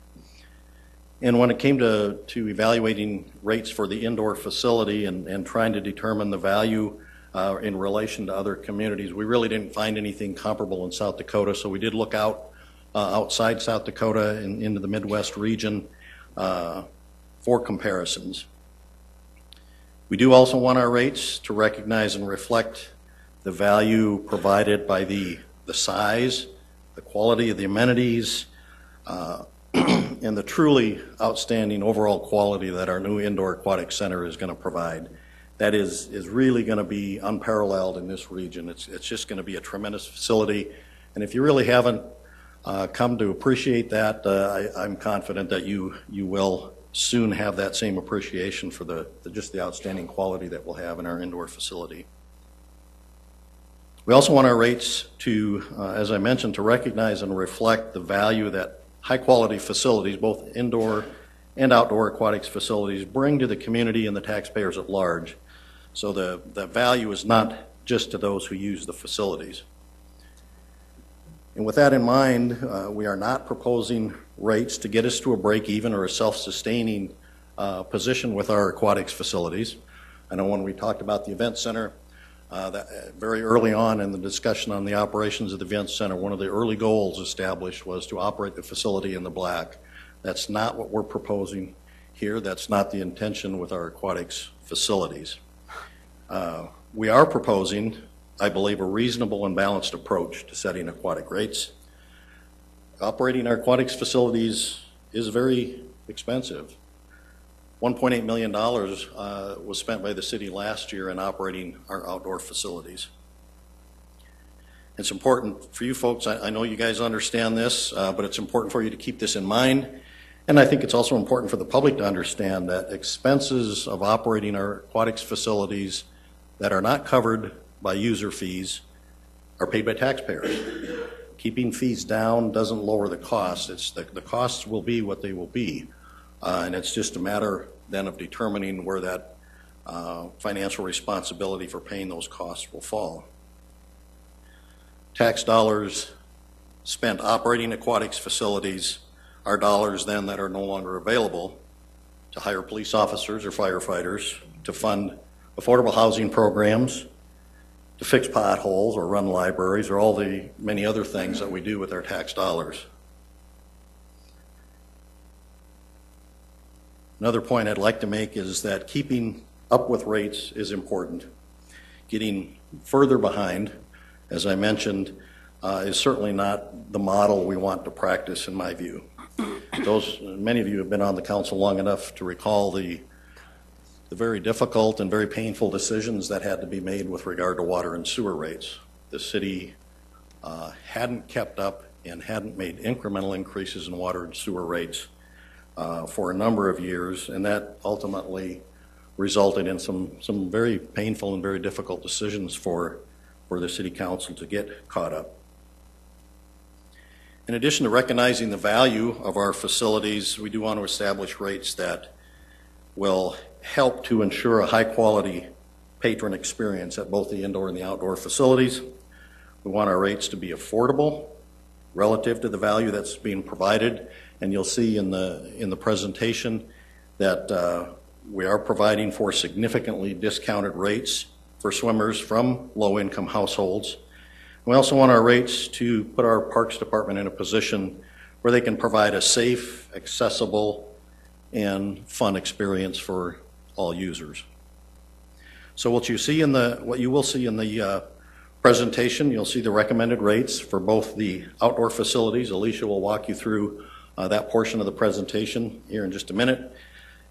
And when it came to evaluating rates for the indoor facility and trying to determine the value in relation to other communities, we really didn't find anything comparable in South Dakota, so we did look outside South Dakota and into the Midwest region for comparisons. We do also want our rates to recognize and reflect the value provided by the size, the quality of the amenities, and the truly outstanding overall quality that our new indoor aquatic center is going to provide. That is really going to be unparalleled in this region. It's just going to be a tremendous facility, and if you really haven't come to appreciate that, I'm confident that you will soon have that same appreciation for just the outstanding quality that we'll have in our indoor facility. We also want our rates to, as I mentioned, to recognize and reflect the value that high-quality facilities, both indoor and outdoor aquatics facilities, bring to the community and the taxpayers at large. So the value is not just to those who use the facilities. And with that in mind, we are not proposing rates to get us to a break-even or a self-sustaining position with our aquatics facilities. I know when we talked about the event center, that very early on in the discussion on the operations of the event center, one of the early goals established was to operate the facility in the black. That's not what we're proposing here. That's not the intention with our aquatics facilities. We are proposing, I believe, a reasonable and balanced approach to setting aquatic rates. Operating our aquatics facilities is very expensive. $1.8 million was spent by the city last year in operating our outdoor facilities. It's important for you folks, I know you guys understand this, but it's important for you to keep this in mind. And I think it's also important for the public to understand that expenses of operating our aquatics facilities that are not covered by user fees are paid by taxpayers. Keeping fees down doesn't lower the cost. The costs will be what they will be. And it's just a matter then of determining where that financial responsibility for paying those costs will fall. Tax dollars spent operating aquatics facilities are dollars then that are no longer available to hire police officers or firefighters, to fund affordable housing programs, to fix potholes or run libraries, or all the many other things that we do with our tax dollars. Another point I'd like to make is that keeping up with rates is important. Getting further behind, as I mentioned, is certainly not the model we want to practice, in my view. Many of you have been on the council long enough to recall the very difficult and very painful decisions that had to be made with regard to water and sewer rates. The city hadn't kept up and hadn't made incremental increases in water and sewer rates for a number of years, and that ultimately resulted in some very painful and very difficult decisions for the City Council to get caught up. In addition to recognizing the value of our facilities, we do want to establish rates that will help to ensure a high-quality patron experience at both the indoor and the outdoor facilities. We want our rates to be affordable relative to the value that's being provided, and you'll see in the presentation that we are providing for significantly discounted rates for swimmers from low-income households. We also want our rates to put our Parks Department in a position where they can provide a safe, accessible, and fun experience for all users. So what you will see in the presentation, you'll see the recommended rates for both the outdoor facilities. Alicia will walk you through that portion of the presentation here in just a minute,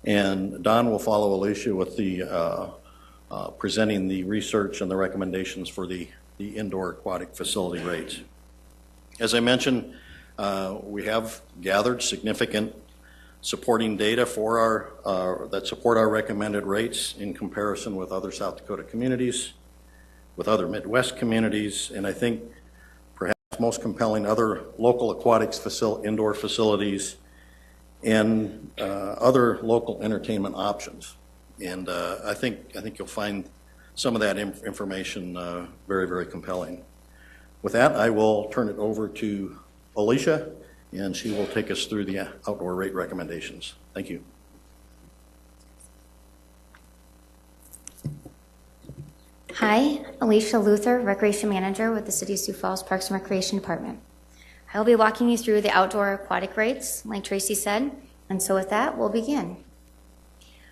and Don will follow Alicia with the presenting the research and the recommendations for the indoor aquatic facility rates. As I mentioned, we have gathered significant supporting data for that support our recommended rates in comparison with other South Dakota communities, with other Midwest communities, and I think perhaps most compelling, other local aquatics indoor facilities and other local entertainment options. And I think you'll find some of that information very, very compelling. With that, I will turn it over to Alicia, and she will take us through the outdoor rate recommendations. Thank you. Hi, Alicia Luther, Recreation Manager with the City of Sioux Falls Parks and Recreation Department. I will be walking you through the outdoor aquatic rates, like Tracy said, and so with that, we'll begin.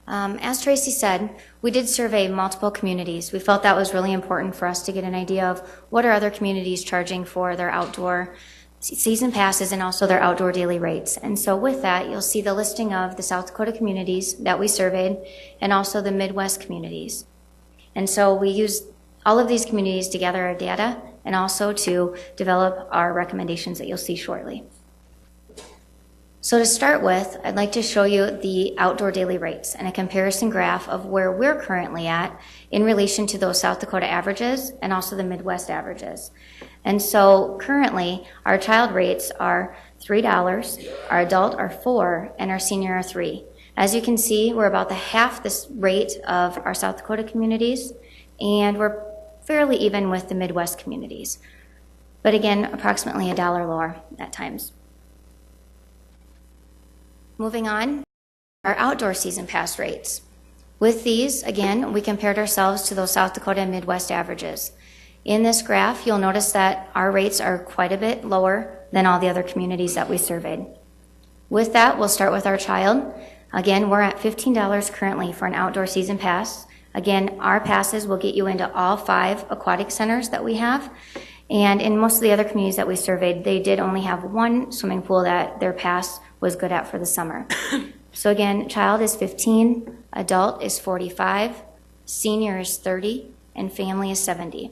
As Tracy said, we did survey multiple communities. We felt that was really important for us to get an idea of what are other communities charging for their outdoor season passes and also their outdoor daily rates. And so with that, you'll see the listing of the South Dakota communities that we surveyed and also the Midwest communities. And so we used all of these communities to gather our data and also to develop our recommendations that you'll see shortly. So to start with, I'd like to show you the outdoor daily rates and a comparison graph of where we're currently at in relation to those South Dakota averages and also the Midwest averages. And so currently, our child rates are $3, our adult are $4, and our senior are $3. As you can see, we're about the half this rate of our South Dakota communities, and we're fairly even with the Midwest communities. But again, approximately $1 lower at times. Moving on, our outdoor season pass rates. With these, again, we compared ourselves to those South Dakota and Midwest averages. In this graph, you'll notice that our rates are quite a bit lower than all the other communities that we surveyed. With that, we'll start with our child. Again, we're at $15 currently for an outdoor season pass. Again, our passes will get you into all 5 aquatic centers that we have. And in most of the other communities that we surveyed, they did only have 1 swimming pool that their pass was good at for the summer. So again, child is 15, adult is 45, senior is 30, and family is 70.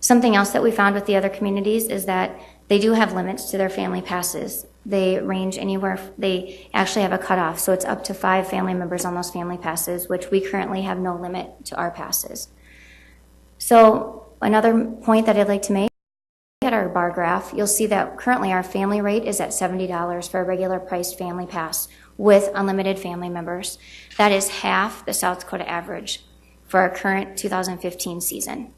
Something else that we found with the other communities is that they do have limits to their family passes. They range anywhere, they actually have a cutoff, so it's up to 5 family members on those family passes, which we currently have no limit to our passes. So another point that I'd like to make, at our bar graph, you'll see that currently our family rate is at $70 for a regular priced family pass with unlimited family members. That is half the South Dakota average for our current 2015 season.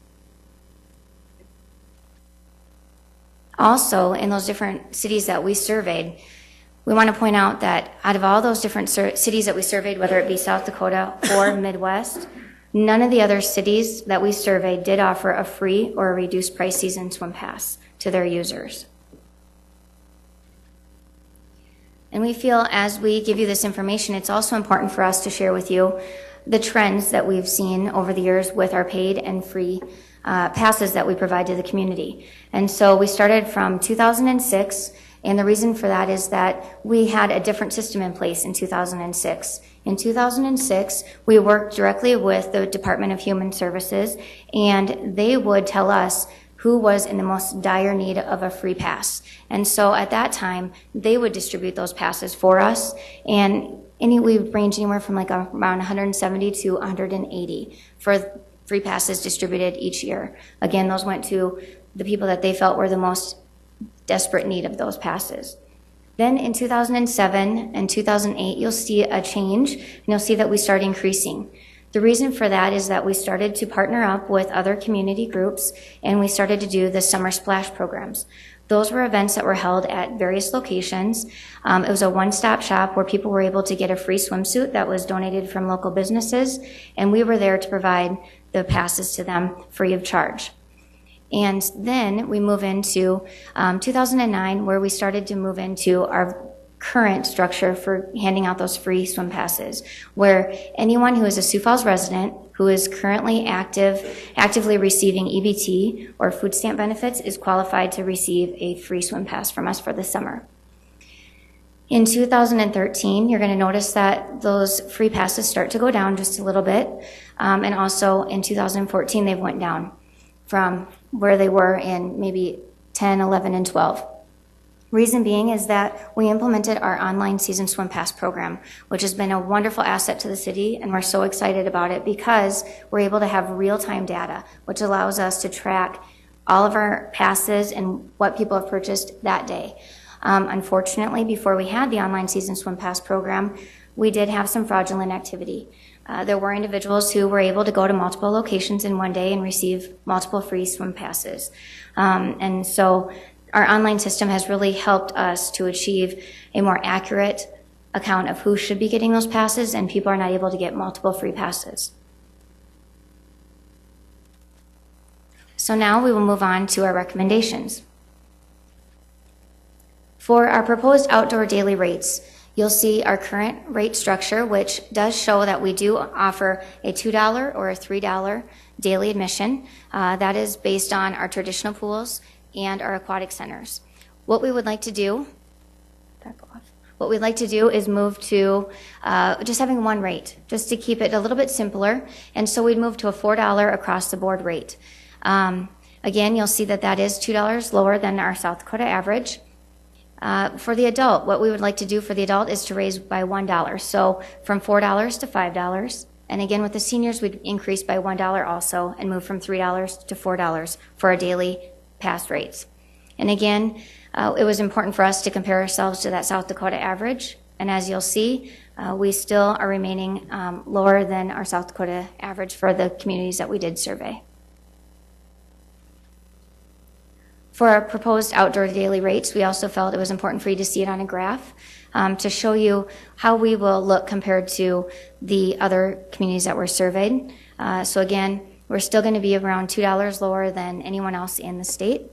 Also, in those different cities that we surveyed, we want to point out that out of all those different cities that we surveyed, whether it be South Dakota or Midwest, none of the other cities that we surveyed did offer a free or a reduced price season swim pass to their users. And we feel as we give you this information, it's also important for us to share with you the trends that we've seen over the years with our paid and free passes that we provide to the community. And so we started from 2006, and the reason for that is that we had a different system in place in 2006. In 2006, we worked directly with the Department of Human Services, and they would tell us who was in the most dire need of a free pass. And so at that time, they would distribute those passes for us, and we would range anywhere from like around 170 to 180 for free passes distributed each year. Again, those went to the people that they felt were the most desperate need of those passes. Then in 2007 and 2008, you'll see a change, and you'll see that we start increasing. The reason for that is that we started to partner up with other community groups, and we started to do the Summer Splash programs. Those were events that were held at various locations. It was a one-stop shop where people were able to get a free swimsuit that was donated from local businesses, and we were there to provide the passes to them free of charge. And then we move into 2009, where we started to move into our current structure for handing out those free swim passes, where anyone who is a Sioux Falls resident who is currently actively receiving EBT or food stamp benefits is qualified to receive a free swim pass from us for the summer. In 2013, you're going to notice that those free passes start to go down just a little bit, and also in 2014 they've went down from where they were in maybe 10, 11, and 12. Reason being is that we implemented our online season swim pass program, which has been a wonderful asset to the city, and we're so excited about it because we're able to have real-time data, which allows us to track all of our passes and what people have purchased that day. Unfortunately, before we had the online season swim pass program, we did have some fraudulent activity. There were individuals who were able to go to multiple locations in one day and receive multiple free swim passes. And so our online system has really helped us to achieve a more accurate account of who should be getting those passes, and people are not able to get multiple free passes. So now we will move on to our recommendations. For our proposed outdoor daily rates, you'll see our current rate structure, which does show that we do offer a $2 or a $3 daily admission. That is based on our traditional pools and our aquatic centers. What we would like to do, is move to just having one rate, just to keep it a little bit simpler. And so we'd move to a $4 across the board rate. Again, you'll see that that is $2 lower than our South Dakota average. For the adult, what we would like to do for the adult is to raise by $1. So from $4 to $5. And again, with the seniors, we'd increase by $1 also and move from $3 to $4 for our daily pass rates. And again, it was important for us to compare ourselves to that South Dakota average. And as you'll see, we still are remaining lower than our South Dakota average for the communities that we did survey. For our proposed outdoor daily rates, we also felt it was important for you to see it on a graph to show you how we will look compared to the other communities that were surveyed. So again, we're still going to be around $2 lower than anyone else in the state.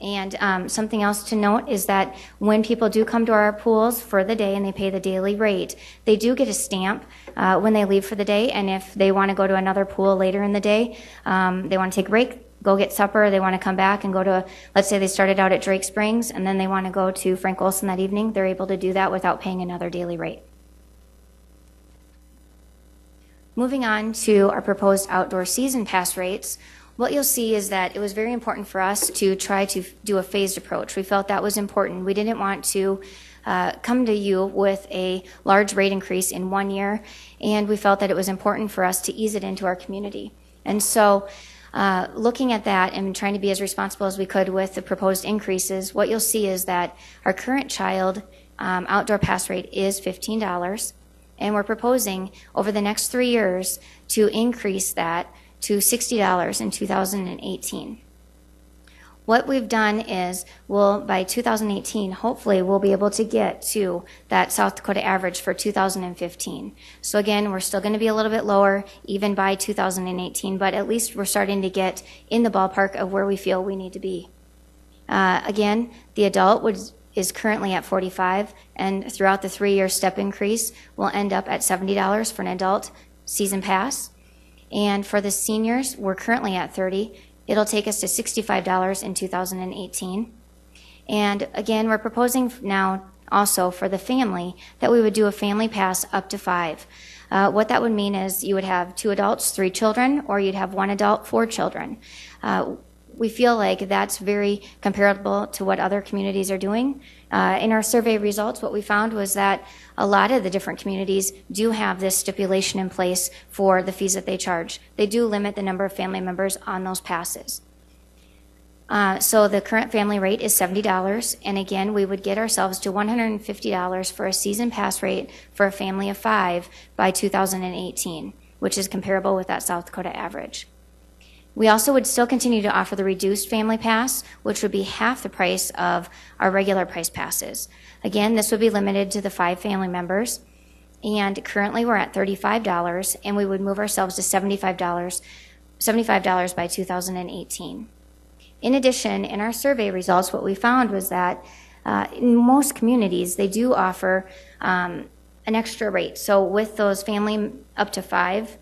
And something else to note is that when people do come to our pools for the day and they pay the daily rate, they do get a stamp when they leave for the day. And if they want to go to another pool later in the day, they want to take a break, go get supper, they want to come back and go to, let's say they started out at Drake Springs and then they want to go to Frank Olson that evening, they're able to do that without paying another daily rate. Moving on to our proposed outdoor season pass rates, what you'll see is that it was very important for us to try to do a phased approach. We felt that was important. We didn't want to come to you with a large rate increase in 1 year, and we felt that it was important for us to ease it into our community. And so looking at that and trying to be as responsible as we could with the proposed increases, what you'll see is that our current child outdoor pass rate is $15, and we're proposing over the next 3 years to increase that to $60 in 2018. What we've done is, by 2018, hopefully we'll be able to get to that South Dakota average for 2015. So again, we're still going to be a little bit lower even by 2018, but at least we're starting to get in the ballpark of where we feel we need to be. Again, the adult is currently at $45, and throughout the 3-year step increase, we'll end up at $70 for an adult season pass. And for the seniors, we're currently at $30. It'll take us to $65 in 2018. And again, we're proposing now also for the family that we would do a family pass up to 5. What that would mean is you would have 2 adults, 3 children, or you'd have 1 adult, 4 children. we feel like that's very comparable to what other communities are doing. In our survey results, what we found was that a lot of the different communities do have this stipulation in place for the fees that they charge. They do limit the number of family members on those passes. So the current family rate is $70, and again, we would get ourselves to $150 for a season pass rate for a family of 5 by 2018, which is comparable with that South Dakota average. We also would still continue to offer the reduced family pass, which would be half the price of our regular price passes. Again, this would be limited to the 5 family members, and currently we're at $35, and we would move ourselves to $75 by 2018. In addition, in our survey results, what we found was that in most communities, they do offer an extra rate. So with those family up to 5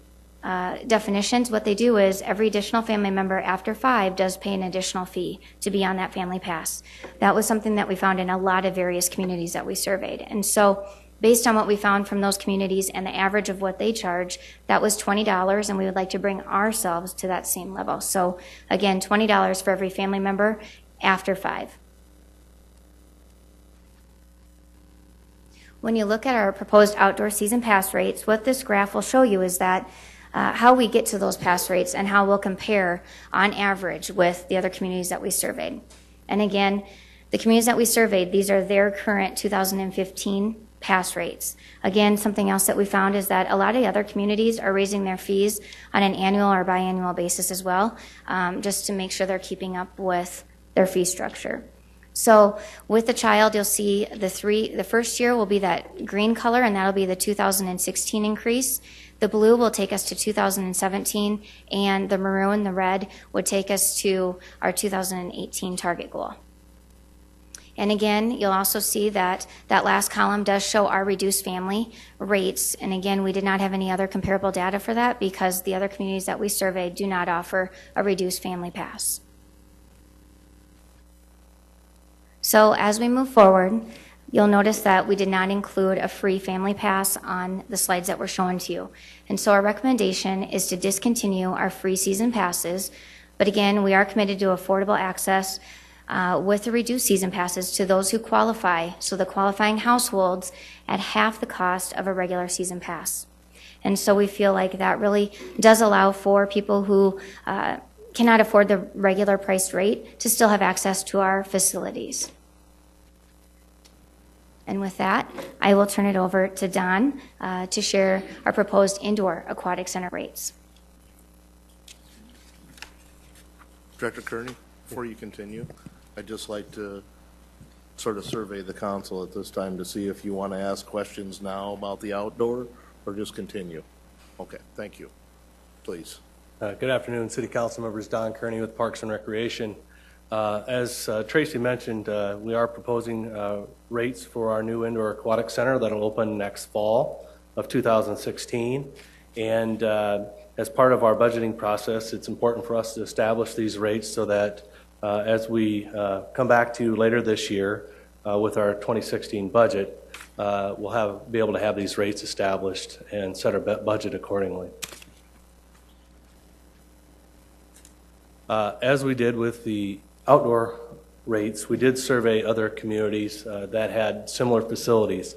definitions, what they do is every additional family member after 5 does pay an additional fee to be on that family pass. That was something that we found in a lot of various communities that we surveyed. And so based on what we found from those communities and the average of what they charge, that was $20, and we would like to bring ourselves to that same level. So again, $20 for every family member after 5. When you look at our proposed outdoor season pass rates, what this graph will show you is that how we get to those pass rates and how we'll compare on average with the other communities that we surveyed. And again, the communities that we surveyed, these are their current 2015 pass rates. Again, something else that we found is that a lot of the other communities are raising their fees on an annual or biannual basis as well, just to make sure they're keeping up with their fee structure. So with the child, you'll see the first year will be that green color, and that'll be the 2016 increase. The blue will take us to 2017, and the maroon, the red, would take us to our 2018 target goal. And again, you'll also see that that last column does show our reduced family rates. And again, we did not have any other comparable data for that because the other communities that we surveyed do not offer a reduced family pass. So as we move forward, you'll notice that we did not include a free family pass on the slides that we're showing to you. And so our recommendation is to discontinue our free season passes. But again, we are committed to affordable access with the reduced season passes to those who qualify, so the qualifying households at half the cost of a regular season pass. And so we feel like that really does allow for people who cannot afford the regular priced rate to still have access to our facilities. And with that, I will turn it over to Don to share our proposed indoor aquatic center rates. Director Kearney, before you continue, I'd just like to sort of survey the council at this time to see if you want to ask questions now about the outdoor or just continue. Okay, thank you. Please. Good afternoon, City Council members. Don Kearney with Parks and Recreation. As Tracy mentioned, we are proposing rates for our new indoor aquatic center that'll open next fall of 2016. And as part of our budgeting process, it's important for us to establish these rates so that as we come back to you later this year with our 2016 budget, we'll be able to have these rates established and set our budget accordingly. As we did with the outdoor rates, we did survey other communities that had similar facilities.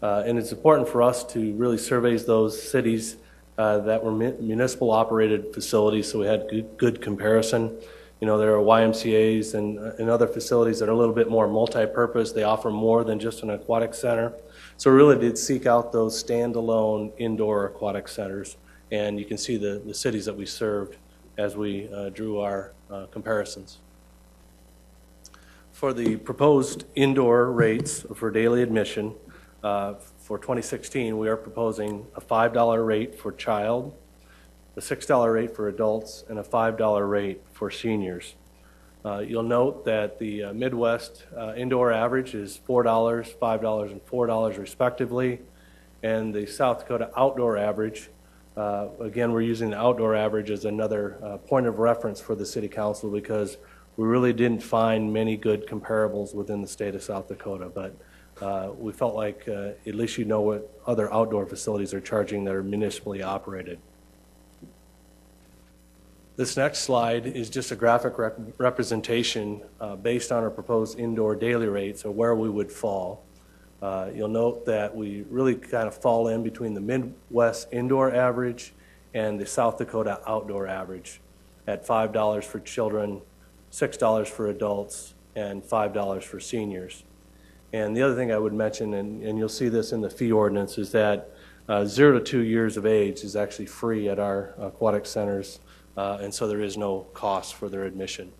And it's important for us to really survey those cities that were municipal operated facilities, so we had good comparison. You know, there are YMCAs and other facilities that are a little bit more multi-purpose. They offer more than just an aquatic center. So we really did seek out those standalone indoor aquatic centers. And you can see the cities that we served as we drew our comparisons. For the proposed indoor rates for daily admission for 2016, we are proposing a $5 rate for child, a $6 rate for adults, and a $5 rate for seniors. You'll note that the Midwest indoor average is $4, $5, and $4 respectively, and the South Dakota outdoor average, again, we're using the outdoor average as another point of reference for the City Council because we really didn't find many good comparables within the state of South Dakota, but we felt like at least you know what other outdoor facilities are charging that are municipally operated. This next slide is just a graphic representation based on our proposed indoor daily rates, or where we would fall. You'll note that we really kind of fall in between the Midwest indoor average and the South Dakota outdoor average at $5 for children, $6 for adults, and $5 for seniors. And the other thing I would mention, and you'll see this in the fee ordinance, is that 0 to 2 years of age is actually free at our aquatic centers, and so there is no cost for their admission.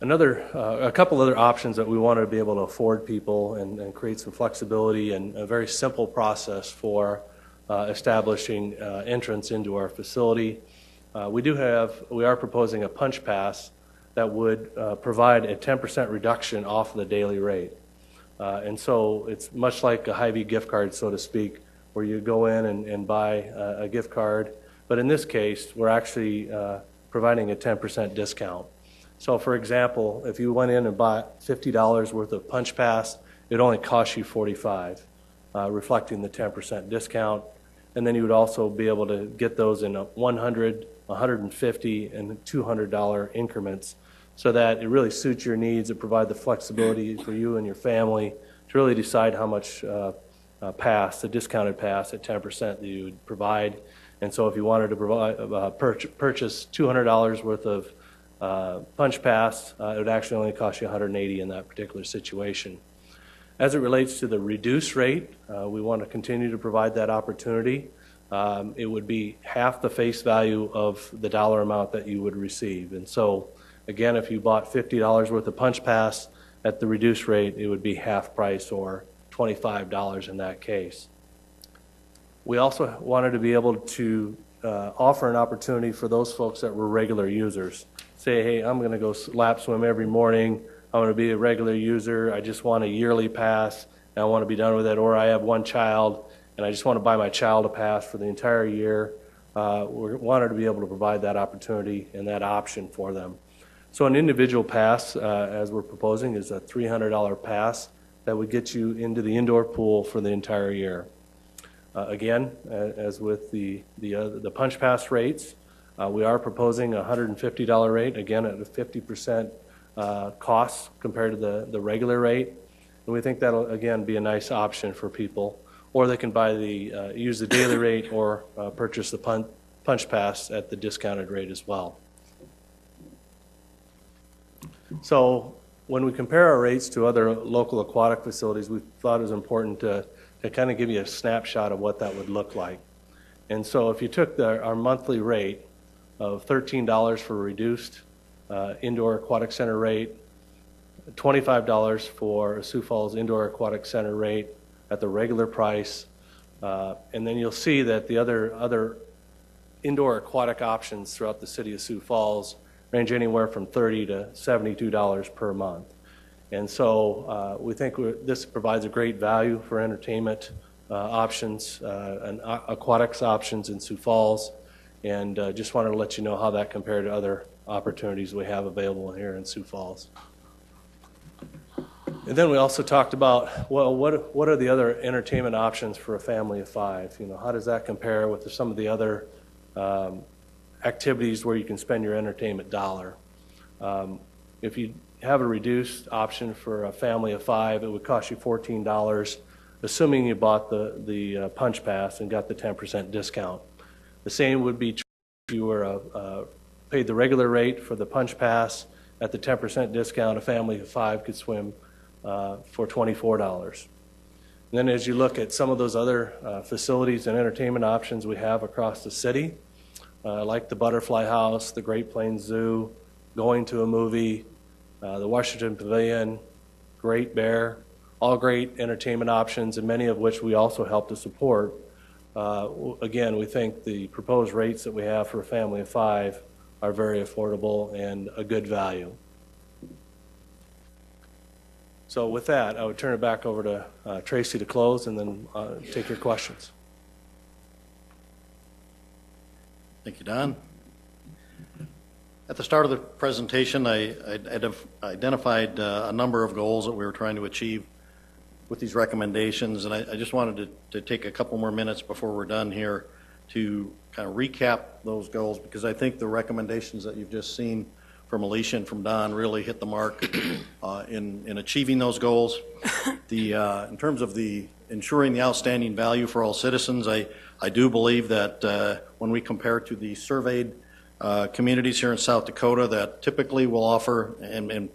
A couple other options that we wanted to be able to afford people and create some flexibility and a very simple process for establishing entrance into our facility. We are proposing a punch pass that would provide a 10% reduction off the daily rate. And so it's much like a Hy-Vee gift card, so to speak, where you go in and buy a gift card. But in this case, we're actually providing a 10% discount. So for example, if you went in and bought $50 worth of punch pass, it only cost you $45, reflecting the 10% discount. And then you would also be able to get those in $100, $150, and $200 increments, so that it really suits your needs and provide the flexibility for you and your family to really decide how much pass, the discounted pass at 10% that you would provide. And so if you wanted to purchase $200 worth of punch pass, it would actually only cost you $180 in that particular situation. As it relates to the reduced rate, we want to continue to provide that opportunity. It would be half the face value of the dollar amount that you would receive. And so, again, if you bought $50 worth of punch pass at the reduced rate, it would be half price, or $25 in that case. We also wanted to be able to offer an opportunity for those folks that were regular users. Say, hey, I'm going to go lap swim every morning. I want to be a regular user. I just want a yearly pass, and I want to be done with it. Or I have one child, and I just want to buy my child a pass for the entire year. We wanted to be able to provide that opportunity and that option for them. So an individual pass, as we're proposing, is a $300 pass that would get you into the indoor pool for the entire year. Again, as with the punch pass rates, we are proposing a $150 rate, again at a 50% cost compared to the regular rate. And we think that'll, again, be a nice option for people. Or they can buy use the daily rate, or purchase the punch pass at the discounted rate as well. So when we compare our rates to other local aquatic facilities, we thought it was important to kind of give you a snapshot of what that would look like. And so if you took our monthly rate of $13 for reduced indoor aquatic center rate, $25 for a Sioux Falls indoor aquatic center rate at the regular price, and then you'll see that the other indoor aquatic options throughout the city of Sioux Falls range anywhere from $30 to $72 per month. And so we think this provides a great value for entertainment options and aquatics options in Sioux Falls, and just wanted to let you know how that compared to other opportunities we have available here in Sioux Falls. And then we also talked about, well, what are the other entertainment options for a family of 5? You know, how does that compare with some of the other activities where you can spend your entertainment dollar? If you have a reduced option for a family of 5, it would cost you $14, assuming you bought the punch pass and got the 10% discount. The same would be true if you were paid the regular rate for the punch pass. At the 10% discount, a family of 5 could swim for $24. And then as you look at some of those other facilities and entertainment options we have across the city, like the Butterfly House, the Great Plains Zoo, going to a movie, the Washington Pavilion, Great Bear, all great entertainment options, and many of which we also help to support. Again, we think the proposed rates that we have for a family of 5 are very affordable and a good value. So with that, I would turn it back over to Tracy to close, and then take your questions. Thank you, Don. At the start of the presentation, I identified a number of goals that we were trying to achieve with these recommendations, and I just wanted to take a couple more minutes before we're done here to kind of recap those goals, because I think the recommendations that you've just seen from Alicia and from Don really hit the mark in achieving those goals. In terms of ensuring the outstanding value for all citizens, I do believe that when we compare to the surveyed communities here in South Dakota that typically will offer, and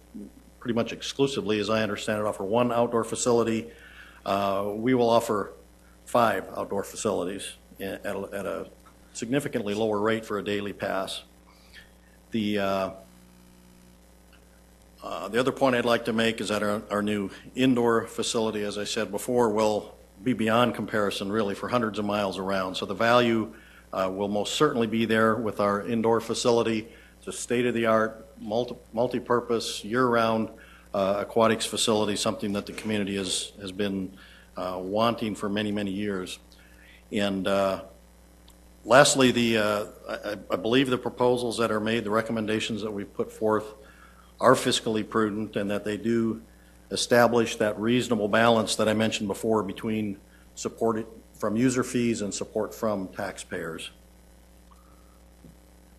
pretty much exclusively, as I understand it, offer one outdoor facility, we will offer 5 outdoor facilities at a significantly lower rate for a daily pass. The other point I'd like to make is that our new indoor facility, as I said before, will be beyond comparison really for hundreds of miles around. So the value will most certainly be there with our indoor facility. It's a state-of-the-art, multi-purpose, year-round aquatics facility, something that the community has been wanting for many, many years. And lastly, I believe the proposals that are made, the recommendations that we've put forth are fiscally prudent, and that they do establish that reasonable balance that I mentioned before between support from user fees and support from taxpayers.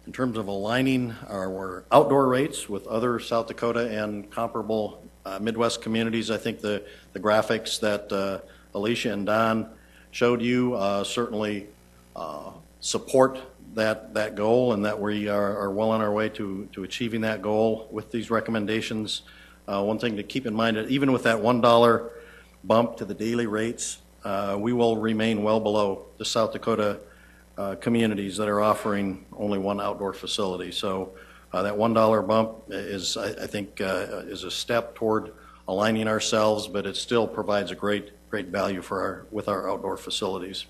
In terms of aligning our outdoor rates with other South Dakota and comparable Midwest communities, I think the graphics that Alicia and Don showed you certainly support that goal, and that we are well on our way to achieving that goal with these recommendations. One thing to keep in mind, that even with that $1 bump to the daily rates, we will remain well below the South Dakota communities that are offering only one outdoor facility. So that $1 bump is, I think, is a step toward aligning ourselves, but it still provides a great value with our outdoor facilities.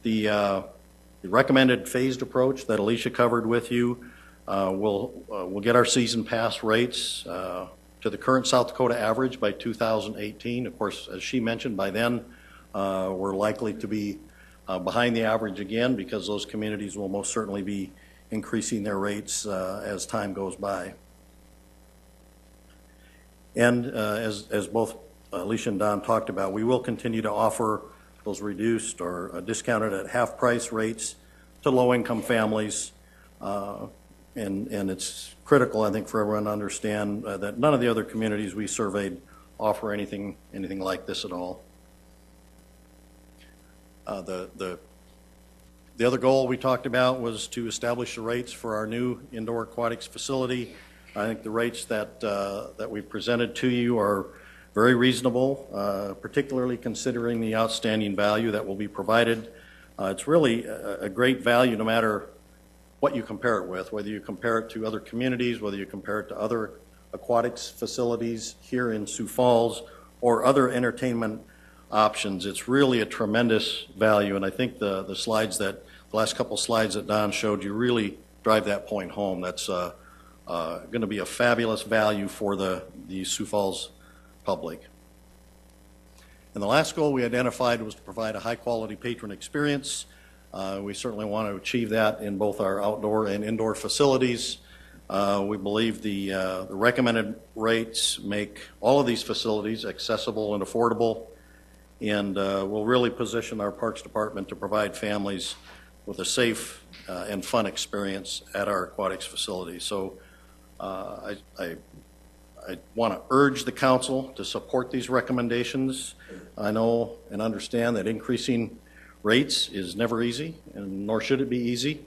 The recommended phased approach that Alicia covered with you will get our season pass rates to the current South Dakota average by 2018. Of course, as she mentioned, by then we're likely to be behind the average again, because those communities will most certainly be increasing their rates as time goes by. And as both Alicia and Don talked about, we will continue to offer those reduced or discounted at half-price rates to low-income families. And it's critical, I think, for everyone to understand that none of the other communities we surveyed offer anything like this at all. The other goal we talked about was to establish the rates for our new indoor aquatics facility. I think the rates that we presented to you are very reasonable, particularly considering the outstanding value that will be provided. It's really a great value no matter what you compare it with, whether you compare it to other communities, whether you compare it to other aquatics facilities here in Sioux Falls, or other entertainment options. It's really a tremendous value, and I think the last couple slides that Don showed you really drive that point home. That's going to be a fabulous value for the Sioux Falls public. And the last goal we identified was to provide a high-quality patron experience. We certainly want to achieve that in both our outdoor and indoor facilities. We believe the recommended rates make all of these facilities accessible and affordable, and will really position our Parks Department to provide families with a safe and fun experience at our aquatics facilities. So I want to urge the council to support these recommendations. I know and understand that increasing rates is never easy, and nor should it be easy.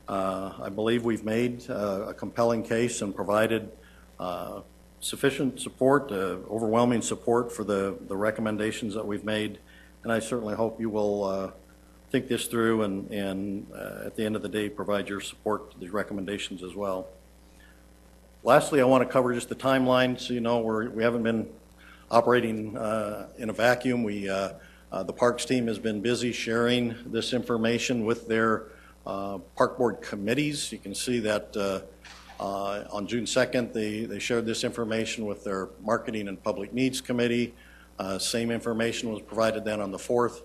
I believe we've made a compelling case and provided sufficient support, overwhelming support for the recommendations that we've made, and I certainly hope you will think this through and at the end of the day provide your support to these recommendations as well. Lastly, I want to cover just the timeline, so you know we haven't been operating in a vacuum. The Parks team has been busy sharing this information with their Park Board committees. You can see that on June 2nd, they shared this information with their Marketing and Public Needs Committee. Same information was provided then on the 4th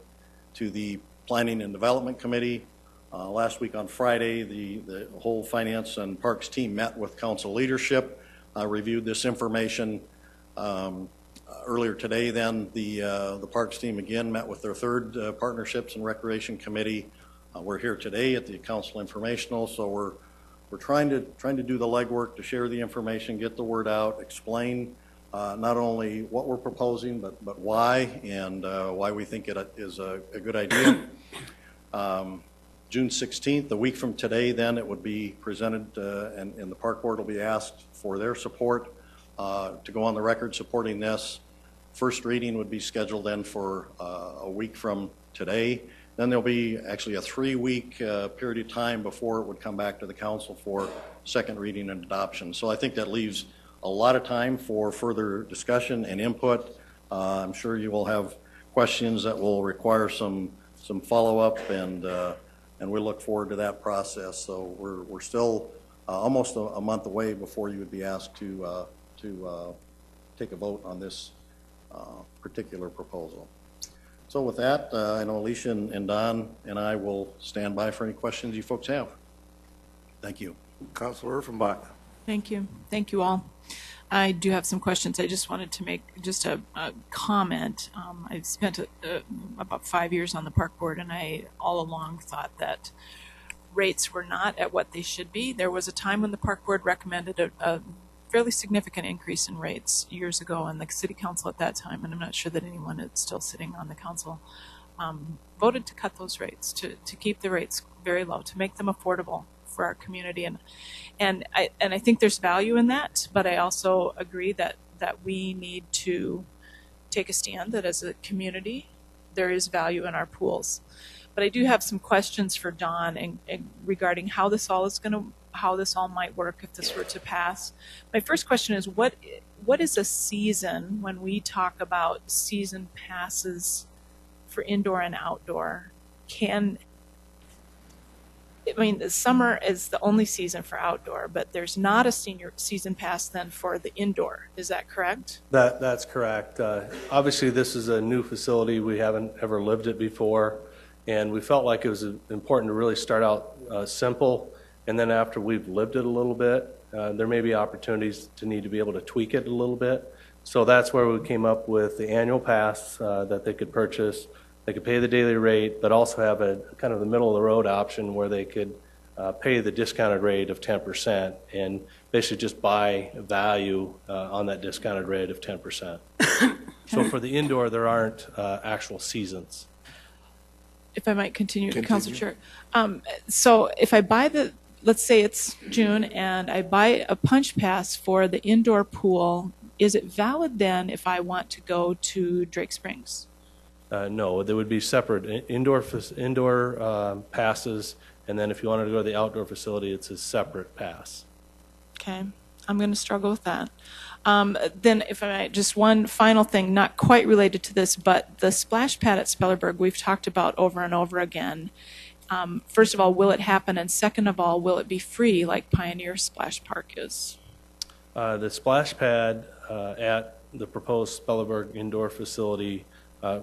to the Planning and Development Committee. Last week on Friday, the whole Finance and Parks team met with council leadership, reviewed this information. Earlier today, then, the Parks team again met with their third Partnerships and Recreation Committee We're here today at the council informational, so we're trying to do the legwork to share the information, get the word out, explain not only what we're proposing, but why, and why we think it is a good idea. June 16th, a week from today, then it would be presented, and the park board will be asked for their support to go on the record supporting this. First reading would be scheduled then for a week from today. Then there'll be actually a 3-week period of time before it would come back to the council for second reading and adoption. So I think that leaves a lot of time for further discussion and input. I'm sure you will have questions that will require some follow-up, and we look forward to that process. So we're still almost a month away before you would be asked to take a vote on this particular proposal. So with that, I know Alicia and Don and I will stand by for any questions you folks have. Thank you. Councilor Offenbach. Thank you. Thank you all. I do have some questions. I just wanted to make just a comment. I've spent about 5 years on the park board, and I all along thought that rates were not at what they should be. There was a time when the park board recommended a fairly significant increase in rates years ago, and the city council at that time, and I'm not sure that anyone is still sitting on the council, voted to cut those rates, to keep the rates very low, to make them affordable for our community. And I think there's value in that, but I also agree that we need to take a stand that as a community there is value in our pools. But I do have some questions for Don and regarding how this all might work if this were to pass. My first question is, what is a season when we talk about season passes for indoor and outdoor? The summer is the only season for outdoor, but there's not a senior season pass then for the indoor. Is that correct? That's correct. Obviously, this is a new facility. We haven't ever lived it before, and we felt like it was important to really start out simple, and then after we've lived it a little bit, there may be opportunities to need to be able to tweak it a little bit. So that's where we came up with the annual pass that they could purchase. They could pay the daily rate, but also have a kind of the middle of the road option where they could pay the discounted rate of 10% and basically just buy value on that discounted rate of 10%. So for the indoor, there aren't actual seasons. If I might continue. Councilor Chair. So if I buy let's say it's June, and I buy a punch pass for the indoor pool, is it valid then if I want to go to Drake Springs? No, there would be separate indoor passes, and then if you wanted to go to the outdoor facility, it's a separate pass. Okay, I'm going to struggle with that. Then if I might, just one final thing, not quite related to this, but the splash pad at Spellerberg we've talked about over and over again. First of all, will it happen? And second of all, will it be free like Pioneer Splash Park is? The splash pad at the proposed Spellerberg indoor facility,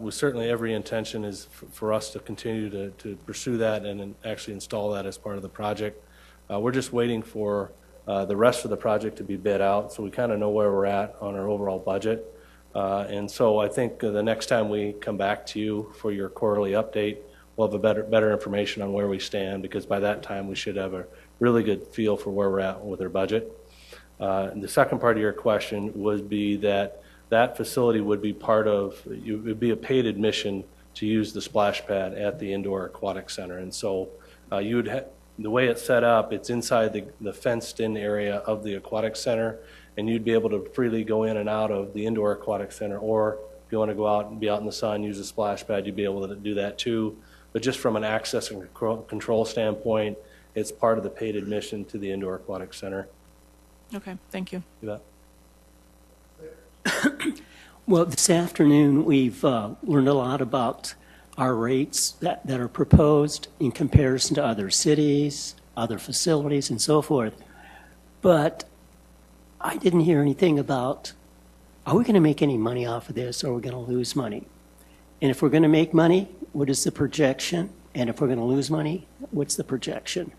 with certainly every intention is for us to continue to pursue that and actually install that as part of the project. We're just waiting for the rest of the project to be bid out, so we kind of know where we're at on our overall budget. And so I think the next time we come back to you for your quarterly update, we'll have a better information on where we stand, because by that time we should have a really good feel for where we're at with our budget. And the second part of your question would be that facility would be it would be a paid admission to use the splash pad at the indoor aquatic center. And so the way it's set up, it's inside the fenced-in area of the aquatic center, and you'd be able to freely go in and out of the indoor aquatic center, or if you want to go out and be out in the sun, use a splash pad, you'd be able to do that too. But just from an access and control standpoint, it's part of the paid admission to the indoor aquatic center. Okay, thank you. You bet. Well, this afternoon, we've learned a lot about our rates that are proposed in comparison to other cities, other facilities, and so forth. But I didn't hear anything about, are we going to make any money off of this, or are we going to lose money? And if we're going to make money, what is the projection? And if we're going to lose money, what's the projection?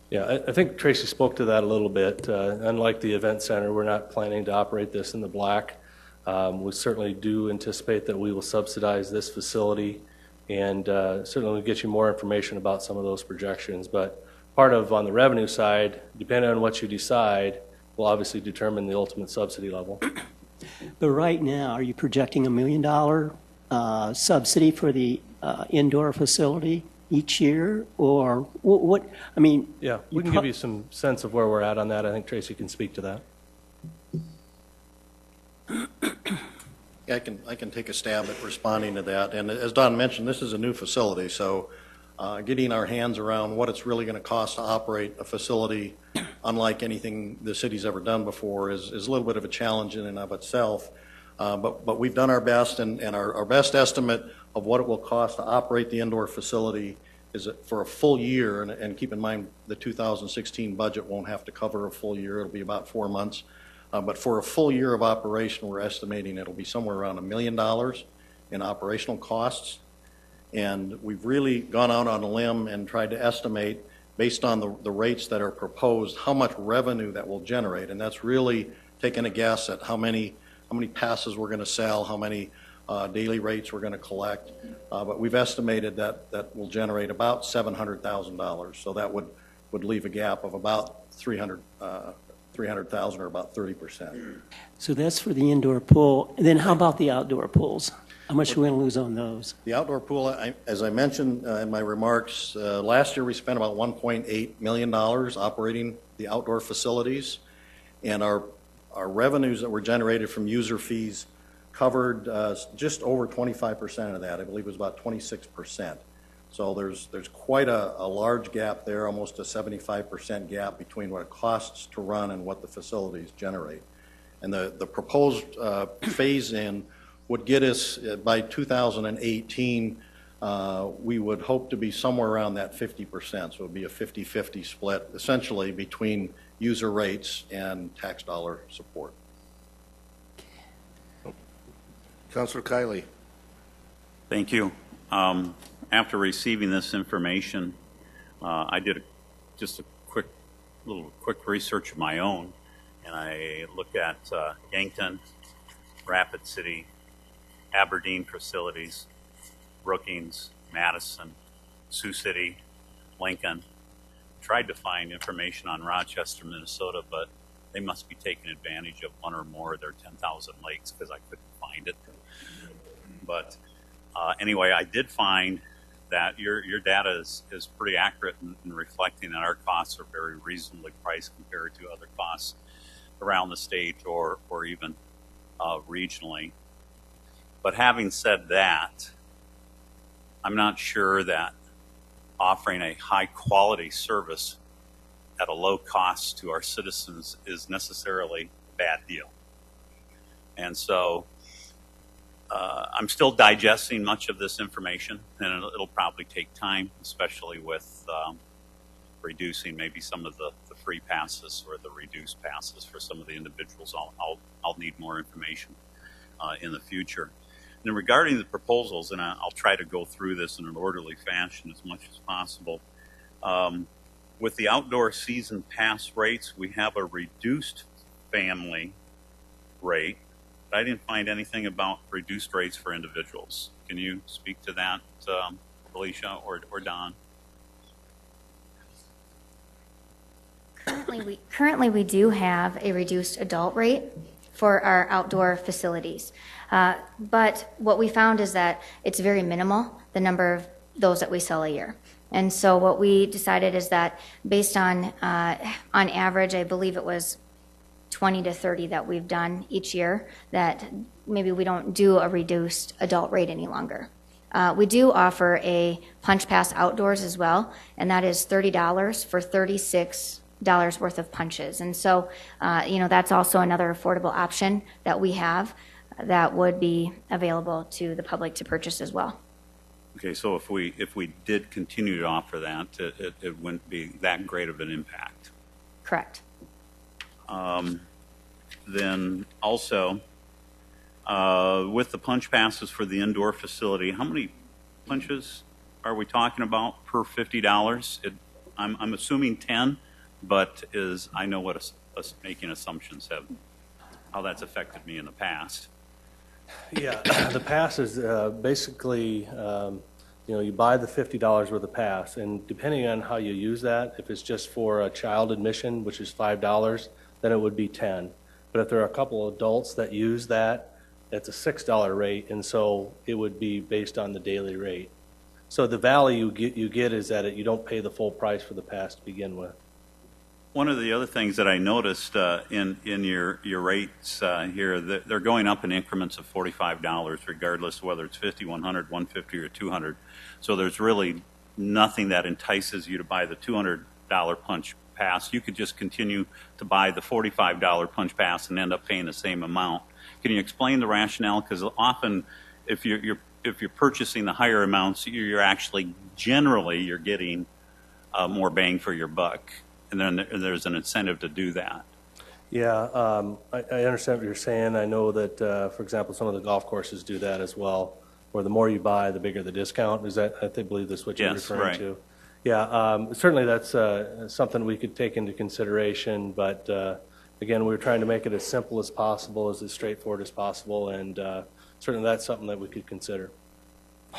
Yeah, I think Tracy spoke to that a little bit. Unlike the event center, we're not planning to operate this in the black. We certainly do anticipate that we will subsidize this facility and certainly we'll get you more information about some of those projections. But part of, on the revenue side, depending on what you decide, will obviously determine the ultimate subsidy level. But right now, are you projecting $1 million subsidy for the indoor facility each year? Or what, I mean? Yeah, we can give you some sense of where we're at on that. I think Tracy can speak to that. I can take a stab at responding to that. And as Don mentioned, this is a new facility, so getting our hands around what it's really going to cost to operate a facility, unlike anything the city's ever done before, is a little bit of a challenge in and of itself. But we've done our best, and our best estimate of what it will cost to operate the indoor facility is for a full year, and keep in mind the 2016 budget won't have to cover a full year. It'll be about 4 months. But for a full year of operation, we're estimating it'll be somewhere around $1 million in operational costs. And we've really gone out on a limb and tried to estimate, based on the rates that are proposed, how much revenue that will generate. And that's really taking a guess at how many passes we're going to sell, how many daily rates we're going to collect. But we've estimated that will generate about $700,000. So that would leave a gap of about $300,000, or about 30%. So that's for the indoor pool. And then how about the outdoor pools? How much are we going to lose on those? The outdoor pool, as I mentioned in my remarks, last year we spent about $1.8 million operating the outdoor facilities. And our revenues that were generated from user fees covered just over 25% of that. I believe it was about 26%. So there's quite a large gap there, almost a 75% gap between what it costs to run and what the facilities generate. And the proposed phase-in would get us, by 2018, we would hope to be somewhere around that 50%. So it would be a 50-50 split, essentially, between user rates and tax dollar support. Councilor Kiley. Thank you. After receiving this information, I did just a quick research of my own, and I looked at Yankton, Rapid City, Aberdeen facilities, Brookings, Madison, Sioux City, Lincoln. Tried to find information on Rochester, Minnesota, but they must be taking advantage of one or more of their 10,000 lakes, because I couldn't find it. But anyway, I did find that your data is pretty accurate in reflecting that our costs are very reasonably priced compared to other costs around the state or even regionally. But having said that, I'm not sure that offering a high-quality service at a low cost to our citizens is necessarily a bad deal. And so I'm still digesting much of this information, and it'll probably take time, especially with reducing maybe some of the free passes or the reduced passes for some of the individuals. I'll need more information in the future. And regarding the proposals, and I'll try to go through this in an orderly fashion as much as possible. With the outdoor season pass rates, we have a reduced family rate. But I didn't find anything about reduced rates for individuals. Can you speak to that, Alicia or Don? Currently, we do have a reduced adult rate for our outdoor facilities. But what we found is that it's very minimal, the number of those that we sell a year. And so what we decided is that based on average, I believe it was 20 to 30 that we've done each year, that maybe we don't do a reduced adult rate any longer. We do offer a punch pass outdoors as well, and that is $30 for $36 worth of punches. And so, that's also another affordable option that we have that would be available to the public to purchase as well. Okay, so if we did continue to offer that, it wouldn't be that great of an impact. Correct. Then also, with the punch passes for the indoor facility, how many punches are we talking about per $50? I'm assuming 10, but I know what making assumptions have, how that's affected me in the past. Yeah, the pass is basically you buy the $50 worth of pass, and depending on how you use that, if it's just for a child admission, which is $5, then it would be 10. But if there are a couple of adults that use that, it's a $6 rate, and so it would be based on the daily rate. So the value you get is that you don't pay the full price for the pass to begin with. One of the other things that I noticed in your rates here, they're going up in increments of $45, regardless of whether it's 50, 100, 150, or 200. So there's really nothing that entices you to buy the $200 punch pass. You could just continue to buy the $45 punch pass and end up paying the same amount. Can you explain the rationale? Because often, if you're purchasing the higher amounts, you're actually you're getting more bang for your buck. And then there's an incentive to do that. Yeah, I understand what you're saying. I know that, for example, some of the golf courses do that as well, where the more you buy, the bigger the discount. Is that, I believe that's what you're referring to? Yeah, certainly that's something we could take into consideration, but again, we're trying to make it as simple as possible, as straightforward as possible, and certainly that's something that we could consider.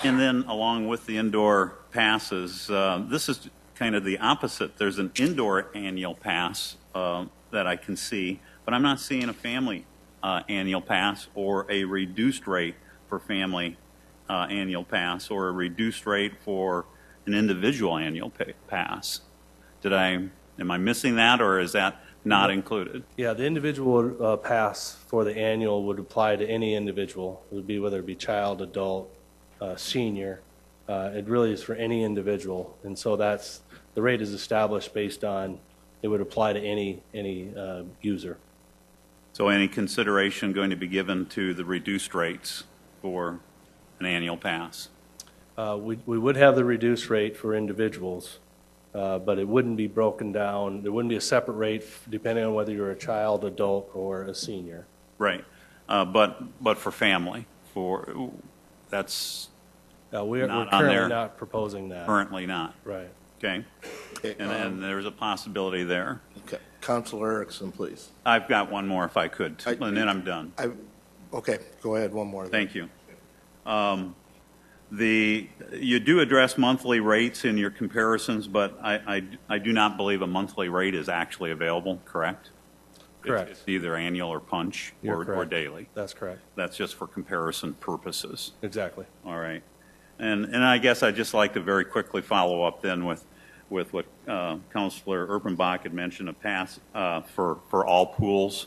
And then along with the indoor passes, this is kind of the opposite. There's an indoor annual pass that I can see, but I'm not seeing a family annual pass or a reduced rate for family annual pass or a reduced rate for an individual annual pass. Am I missing that, or is that not included? Yeah, the individual pass for the annual would apply to any individual. It would be whether it be child, adult, senior. It really is for any individual, and so the rate is established based on, it would apply to any user. So any consideration going to be given to the reduced rates for an annual pass? We would have the reduced rate for individuals, but it wouldn't be broken down. There wouldn't be a separate rate depending on whether you're a child, adult, or a senior. Right, but for family, that's we're not on currently there. not proposing that. Currently not. Right. Okay. And there's a possibility there. Okay, Counselor Erickson, please. I've got one more if I could, and then I'm done. Okay, go ahead, one more. Thank you. You do address monthly rates in your comparisons, but I do not believe a monthly rate is actually available, correct? Correct. It's either annual or punch or daily. That's correct. That's just for comparison purposes. Exactly. All right. And I guess I'd just like to very quickly follow up then with what Councilor Urbanbach had mentioned, a pass for all pools.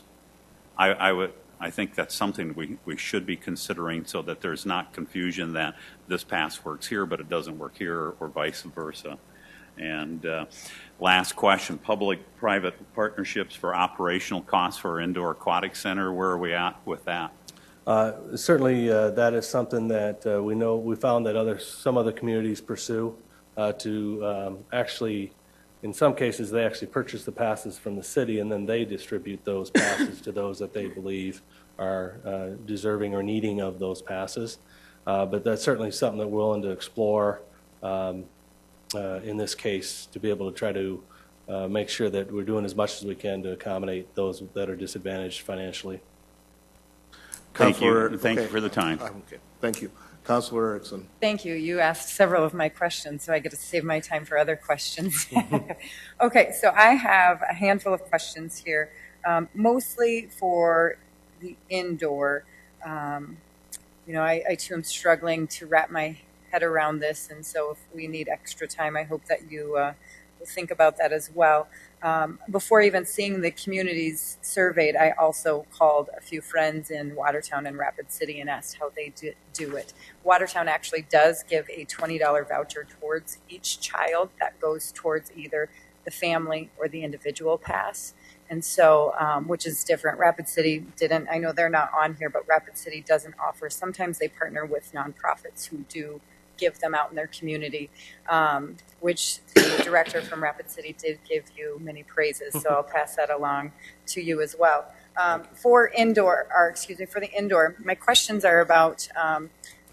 I think that's something we should be considering so that there's not confusion that this pass works here, but it doesn't work here, or vice versa. And last question, public-private partnerships for operational costs for our indoor aquatic center, where are we at with that? Certainly, that is something that we found that some other communities pursue to actually, in some cases, they actually purchase the passes from the city, and then they distribute those passes to those that they believe are deserving or needing of those passes. But that's certainly something that we're willing to explore in this case, to be able to try to make sure that we're doing as much as we can to accommodate those that are disadvantaged financially. Thank you. Thank you for the time. Okay, thank you. Councilor Erickson. Thank you. You asked several of my questions, so I get to save my time for other questions. Okay, so I have a handful of questions here, mostly for the indoor. I too am struggling to wrap my head around this, and so if we need extra time, I hope that you will think about that as well. Before even seeing the communities surveyed, I also called a few friends in Watertown and Rapid City and asked how they do it. Watertown actually does give a $20 voucher towards each child that goes towards either the family or the individual pass. And so, which is different. Rapid City didn't. I know they're not on here, but Rapid City doesn't offer. Sometimes they partner with nonprofits who do give them out in their community, which the director from Rapid City did give you many praises, so I'll pass that along to you as well. For the indoor, my questions are about,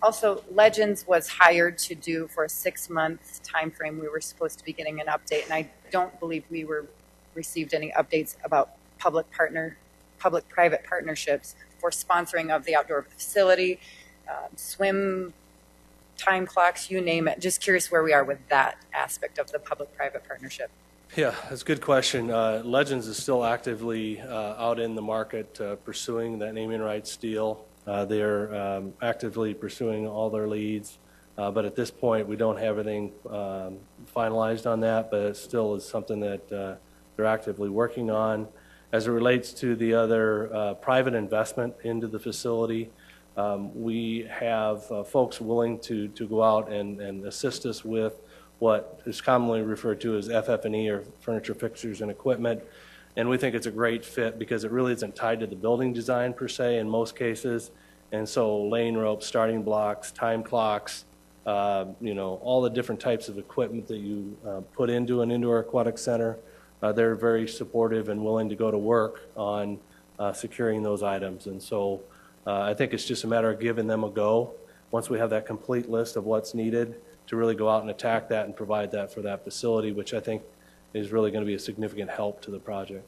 also Legends was hired to do for a 6-month time frame. We were supposed to be getting an update, and I don't believe we received any updates about public-private partnerships for sponsoring of the outdoor facility, swim time clocks, you name it. Just curious where we are with that aspect of the public-private partnership. Yeah, that's a good question. Legends is still actively out in the market pursuing that naming rights deal. They're actively pursuing all their leads, but at this point, we don't have anything finalized on that, but it still is something that they're actively working on. As it relates to the other private investment into the facility, we have folks willing to go out and assist us with what is commonly referred to as FF&E, or furniture, fixtures, and equipment. And we think it's a great fit because it really isn't tied to the building design per se in most cases. And so lane ropes, starting blocks, time clocks, all the different types of equipment that you put into an indoor aquatic center, they're very supportive and willing to go to work on securing those items. And so I think it's just a matter of giving them a go once we have that complete list of what's needed to really go out and attack that and provide that for that facility, which I think is really going to be a significant help to the project.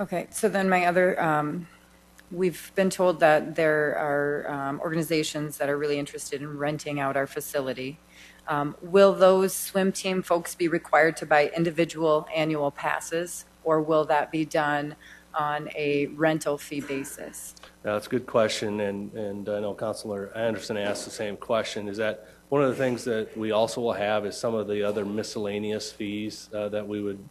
Okay, so then my other, we've been told that there are organizations that are really interested in renting out our facility. Will those swim team folks be required to buy individual annual passes, or will that be done on a rental fee basis? That's a good question, and I know Councilor Anderson asked the same question. Is that one of the things that we also will have is some of the other miscellaneous fees that we would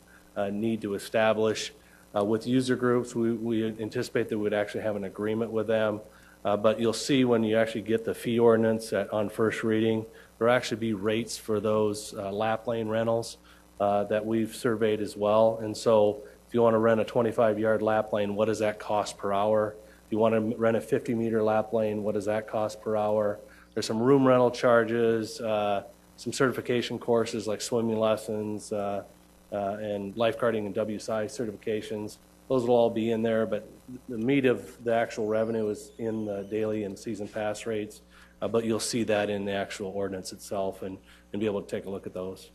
need to establish. With user groups, we anticipate that we'd actually have an agreement with them, but you'll see when you actually get the fee ordinance on first reading, there'll actually be rates for those lap lane rentals that we've surveyed as well. And so if you want to rent a 25-yard lap lane, what does that cost per hour? If you want to rent a 50-meter lap lane, what does that cost per hour? There's some room rental charges, some certification courses like swimming lessons and lifeguarding and WSI certifications. Those will all be in there, but the meat of the actual revenue is in the daily and season pass rates, but you'll see that in the actual ordinance itself and be able to take a look at those.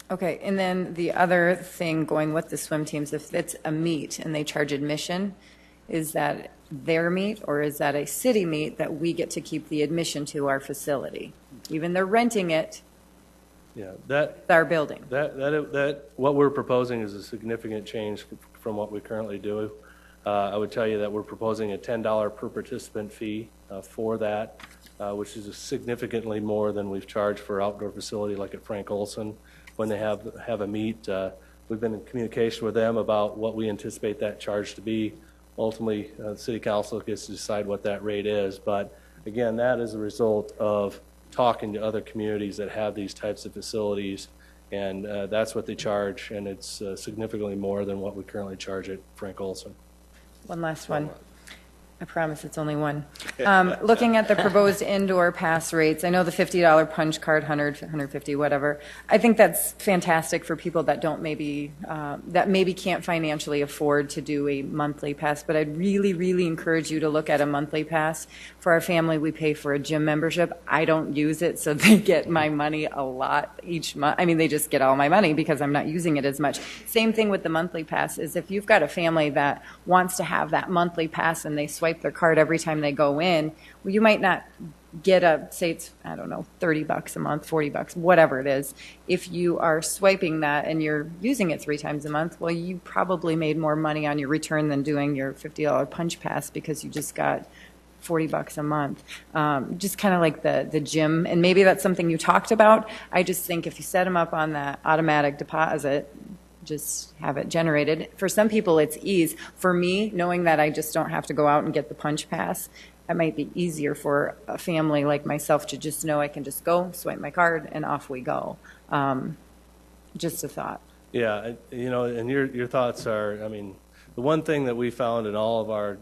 Okay, and then the other thing going with the swim teams, if it's a meet and they charge admission, is that their meet, or is that a city meet that we get to keep the admission to our facility? Even they're renting it, Yeah, it's our building. What we're proposing is a significant change from what we currently do. I would tell you that we're proposing a $10 per participant fee for that, which is significantly more than we've charged for outdoor facility like at Frank Olson when they have a meet. We've been in communication with them about what we anticipate that charge to be. Ultimately, the City Council gets to decide what that rate is. But again, that is a result of talking to other communities that have these types of facilities, and that's what they charge, and it's significantly more than what we currently charge at Frank Olson. One last one. I promise it's only one. Looking at the proposed indoor pass rates, I know the $50 punch card, 100, 150, whatever. I think that's fantastic for people that don't maybe, that maybe can't financially afford to do a monthly pass, but I'd really, really encourage you to look at a monthly pass. For our family, we pay for a gym membership. I don't use it, so they get my money a lot each month. I mean, they just get all my money because I'm not using it as much. Same thing with the monthly pass is if you've got a family that wants to have that monthly pass and they swipe their card every time they go in, well, you might not get say it's, I don't know, $30 a month, $40, whatever it is. If you are swiping that and you're using it 3 times a month, well, you probably made more money on your return than doing your $50 punch pass because you just got $40 a month. Just kind of like the gym, and maybe that's something you talked about. I just think if you set them up on that automatic deposit, just have it generated. For some people, it's ease. For me, knowing that I just don't have to go out and get the punch pass, it might be easier for a family like myself to just know I can just go, swipe my card, and off we go. Just a thought. Yeah, and your thoughts are, I mean, the one thing that we found in all of our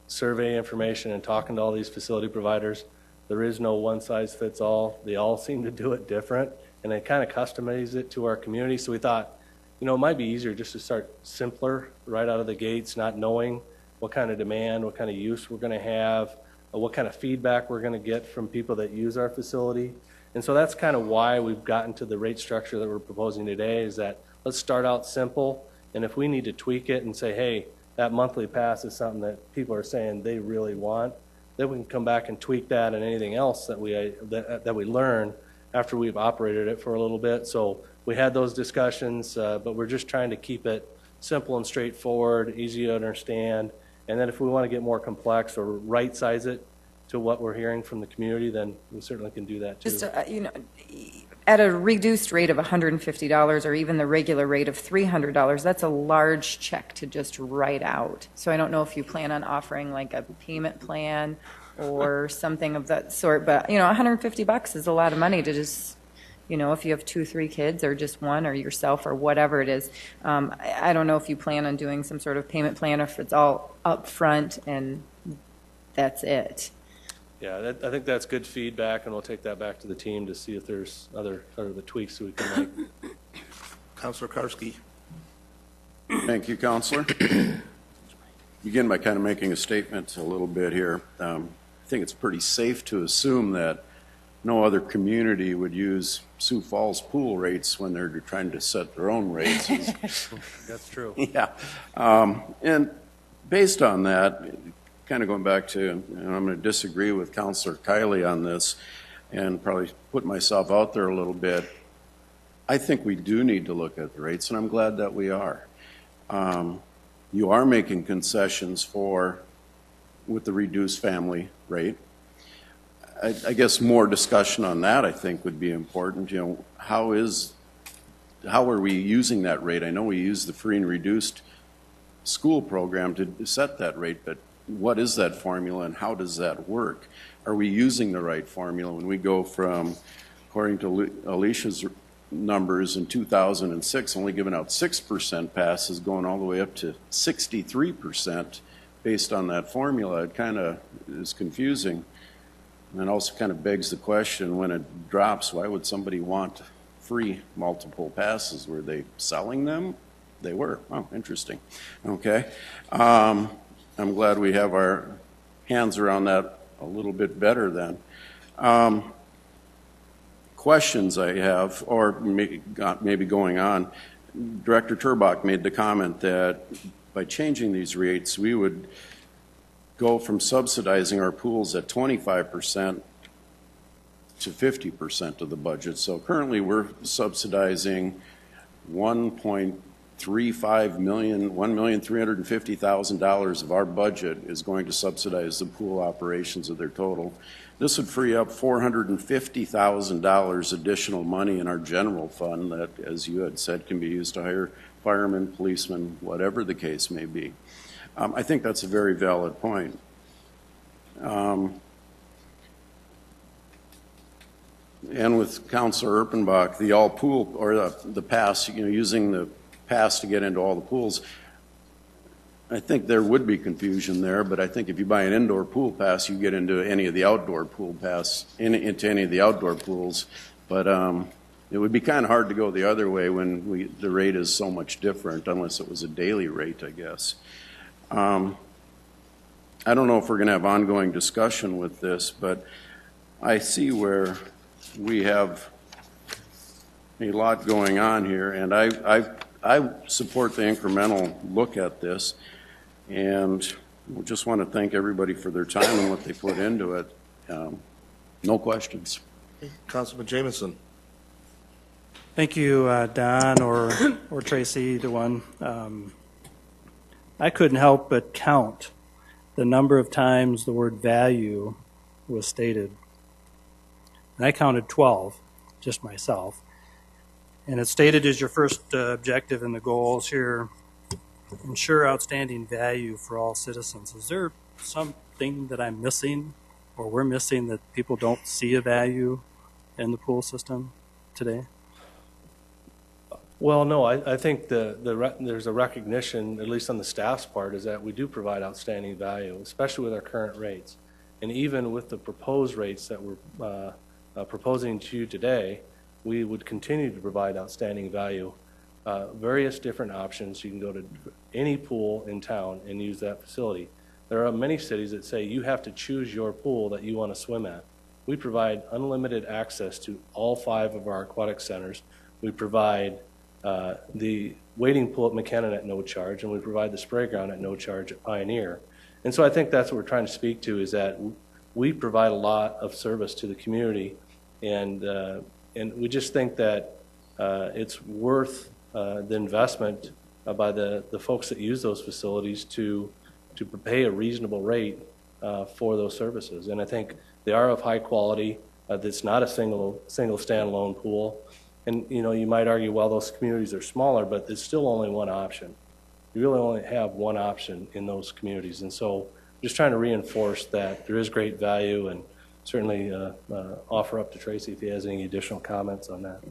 survey information and talking to all these facility providers, there is no one-size-fits-all. They all seem to do it different, and they kind of customize it to our community. So we thought, it might be easier just to start simpler right out of the gates, not knowing what kind of demand, what kind of use we're going to have, what kind of feedback we're going to get from people that use our facility. And so that's kind of why we've gotten to the rate structure that we're proposing today, is that let's start out simple, and if we need to tweak it and say, hey, that monthly pass is something that people are saying they really want, then we can come back and tweak that and anything else that we learn after we've operated it for a little bit. So we had those discussions, but we're just trying to keep it simple and straightforward, easy to understand. And then if we want to get more complex or right-size it to what we're hearing from the community, then we certainly can do that too. Just, at a reduced rate of $150 or even the regular rate of $300, that's a large check to just write out. So I don't know if you plan on offering like a payment plan or something of that sort, but, $150 is a lot of money to just, if you have 2, 3 kids or just one or yourself or whatever it is. I don't know if you plan on doing some sort of payment plan or if it's all upfront and that's it. Yeah, I think that's good feedback, and we'll take that back to the team to see if there's other the tweaks we can make. Counselor Karski. Thank you, Counselor. Begin by kind of making a statement a little bit here. I think it's pretty safe to assume that no other community would use Sioux Falls pool rates when they're trying to set their own rates. That's true. Yeah. And based on that, kind of going back to, I'm going to disagree with Counselor Kiley on this and probably put myself out there a little bit. I think we do need to look at the rates, and I'm glad that we are. You are making concessions with the reduced family rate. I guess more discussion on that, I think, would be important. How are we using that rate? I know we use the free and reduced school program to set that rate, but what is that formula and how does that work? Are we using the right formula when we go from, according to Alicia's numbers in 2006, only giving out 6% passes, going all the way up to 63% based on that formula? It kind of is confusing. And it also kind of begs the question, when it drops, why would somebody want free multiple passes? Were they selling them? They were. Oh, interesting. Okay. I'm glad we have our hands around that a little bit better then. Questions I have, or maybe going on, Director Turbach made the comment that by changing these rates, we would go from subsidizing our pools at 25% to 50% of the budget. So currently we're subsidizing $1,350,000 of our budget is going to subsidize the pool operations of their total. This would free up $450,000 additional money in our general fund that, as you had said, can be used to hire firemen, policemen, whatever the case may be. I think that's a very valid point. And with Councilor Erpenbach, the all pool, or the pass, using the pass to get into all the pools, I think there would be confusion there, but I think if you buy an indoor pool pass, you get into any of the outdoor pool pass, into any of the outdoor pools. But it would be kind of hard to go the other way when the rate is so much different, unless it was a daily rate, I guess. I don't know if we're going to have ongoing discussion with this, but I see where we have a lot going on here, and I support the incremental look at this, and we just want to thank everybody for their time and what they put into it. No questions. Councilman Jamison. Thank you, Don or Tracy, either one. I couldn't help but count the number of times the word value was stated. And I counted 12, just myself. And it's stated as your first objective in the goals here, ensure outstanding value for all citizens. Is there something that I'm missing or we're missing that people don't see a value in the pool system today? Well, no, I think there's a recognition, at least on the staff's part, is that we do provide outstanding value, especially with our current rates. And even with the proposed rates that we're proposing to you today, we would continue to provide outstanding value. Various different options. You can go to any pool in town and use that facility. There are many cities that say you have to choose your pool that you want to swim at. We provide unlimited access to all 5 of our aquatic centers. We provide the wading pool at McKinnon at no charge, and we provide the spray ground at no charge at Pioneer. And so I think that's what we're trying to speak to, is that we provide a lot of service to the community, and we just think that it's worth the investment by the folks that use those facilities to pay a reasonable rate for those services. And I think they are of high quality. That's not a single standalone pool. And you might argue, well, those communities are smaller, but there's still only one option. You really only have one option in those communities. And so just trying to reinforce that there is great value, and certainly offer up to Tracy if he has any additional comments on that.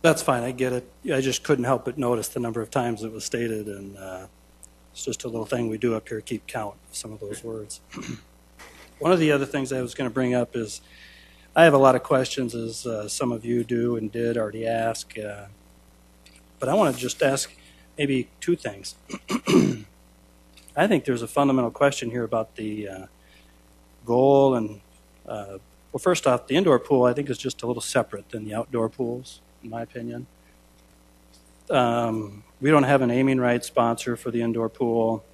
That's fine, I get it. I just couldn't help but notice the number of times it was stated, and it's just a little thing we do up here, keep count of some of those words. One of the other things I was going to bring up is I have a lot of questions, as some of you do and did already ask, but I want to just ask maybe two things. I think there's a fundamental question here about the goal, and well, first off, the indoor pool I think is just a little separate than the outdoor pools, in my opinion. We don't have an naming rights sponsor for the indoor pool.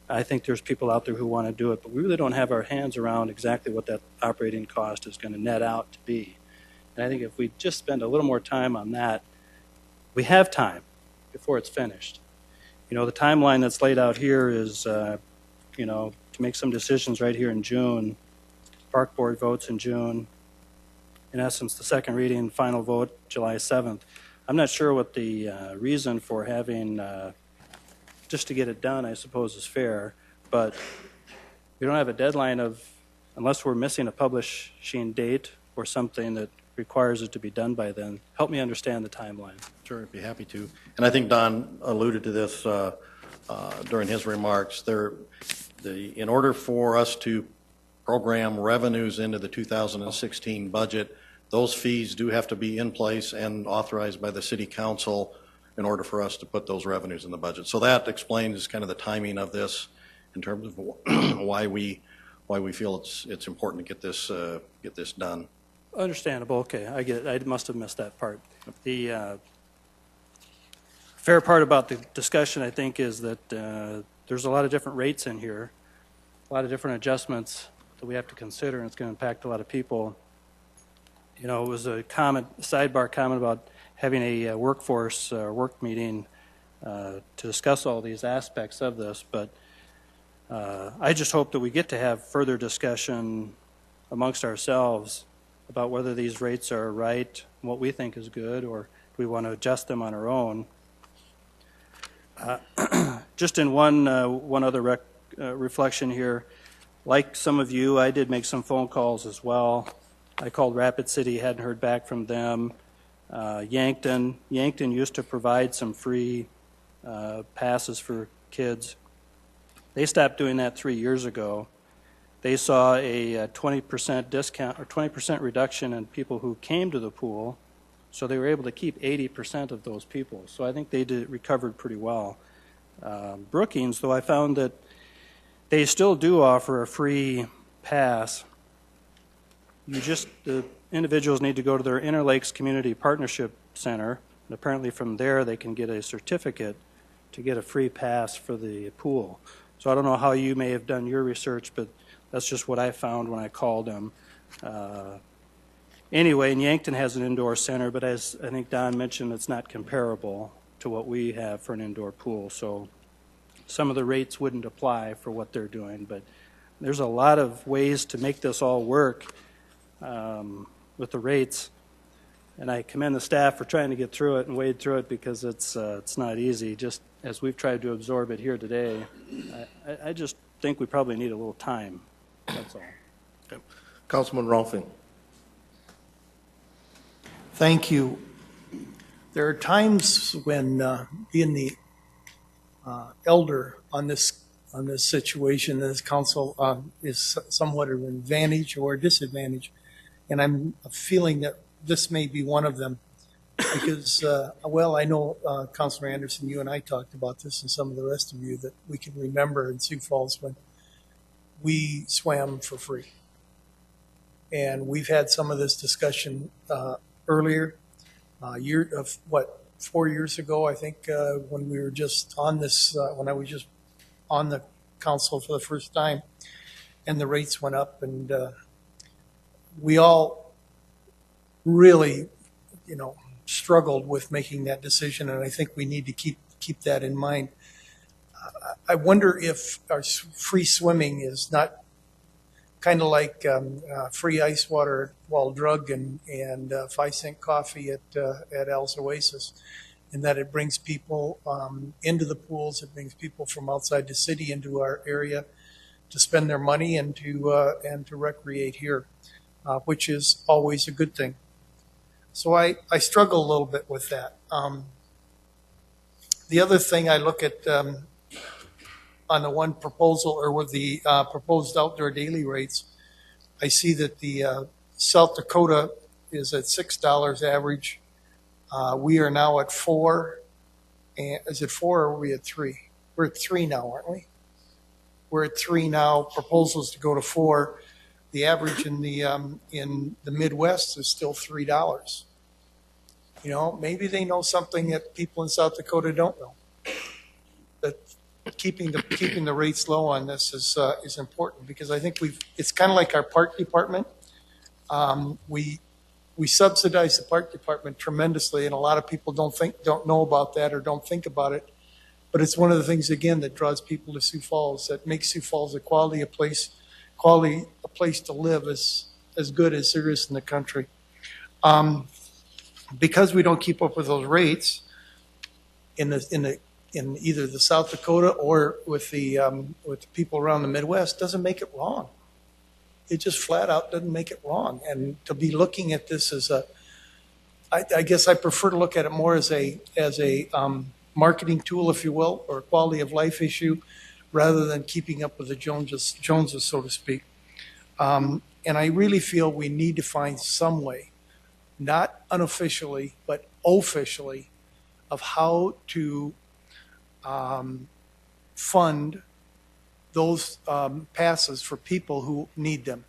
I think there's people out there who want to do it, but we really don't have our hands around exactly what that operating cost is going to net out to be. And I think if we just spend a little more time on that, we have time before it's finished. The timeline that's laid out here is, to make some decisions right here in June. Park Board votes in June. In essence, the second reading and final vote July 7th. I'm not sure what the reason for having, just to get it done, I suppose, is fair, but we don't have a deadline unless we're missing a publishing date or something that requires it to be done by then. Help me understand the timeline. Sure, I'd be happy to. And I think Don alluded to this during his remarks. In order for us to program revenues into the 2016 budget, those fees do have to be in place and authorized by the City Council in order for us to put those revenues in the budget. So that explains kind of the timing of this in terms of why we feel it's important to get this done. Understandable. Okay, I get it. I must have missed that part. The fair part about the discussion, I think, is that there's a lot of different rates in here, a lot of different adjustments that we have to consider, and it's going to impact a lot of people. It was a sidebar comment about having a workforce work meeting to discuss all these aspects of this, but I just hope that we get to have further discussion amongst ourselves about whether these rates are right, what we think is good, or do we want to adjust them on our own. Just in one other reflection here, like some of you, I did make some phone calls as well. I called Rapid City, hadn't heard back from them. Yankton used to provide some free passes for kids. They stopped doing that 3 years ago. They saw a 20% discount or 20% reduction in people who came to the pool, so they were able to keep 80% of those people. So I think they recovered pretty well. Brookings, though, I found that they still do offer a free pass. The individuals need to go to their Interlakes Community Partnership Center, and apparently from there they can get a certificate to get a free pass for the pool. So I don't know how you may have done your research, but that's just what I found when I called them. Anyway, and Yankton has an indoor center, but as I think Don mentioned, it's not comparable to what we have for an indoor pool. So some of the rates wouldn't apply for what they're doing, but there's a lot of ways to make this all work with the rates. And I commend the staff for trying to get through it and wade through it, because it's not easy, just as we've tried to absorb it here today. I just think we probably need a little time. That's all. Okay. Councilman Rolfing. Thank you. There are times when being the elder on this situation, this council is somewhat of an advantage or a disadvantage, and I'm feeling that this may be one of them, because I know Councilor Anderson, you and I talked about this, and some of the rest of you, that we can remember in Sioux Falls when we swam for free, and we've had some of this discussion earlier, 4 years ago, I think, when we were just on this, when I was just on the council for the first time, and the rates went up, and we all really, struggled with making that decision, and I think we need to keep that in mind. I wonder if our free swimming is not kind of like free ice water at Wall Drug and 5-cent coffee at Al's Oasis, in that it brings people into the pools, it brings people from outside the city into our area to spend their money and to recreate here, which is always a good thing. So I struggle a little bit with that. The other thing I look at on the one proposal, or with the proposed outdoor daily rates, I see that the South Dakota is at $6 average. We are now at 4. And is it 4 or are we at 3? We're at 3 now, aren't we? We're at 3 now. Proposals to go to 4. The average in the Midwest is still $3. Maybe they know something that people in South Dakota don't know. That keeping the rates low on this is important, because I think it's kind of like our park department. We subsidize the park department tremendously, and a lot of people don't know about that or don't think about it. But it's one of the things, again, that draws people to Sioux Falls, that makes Sioux Falls a quality place to live as good as there is in the country. Because we don't keep up with those rates in either the South Dakota or with the people around the Midwest, doesn't make it wrong. It just flat out doesn't make it wrong. And to be looking at this as I guess I prefer to look at it more as a marketing tool, if you will, or a quality of life issue, rather than keeping up with the Joneses, so to speak. And I really feel we need to find some way, not unofficially, but officially, of how to fund those passes for people who need them.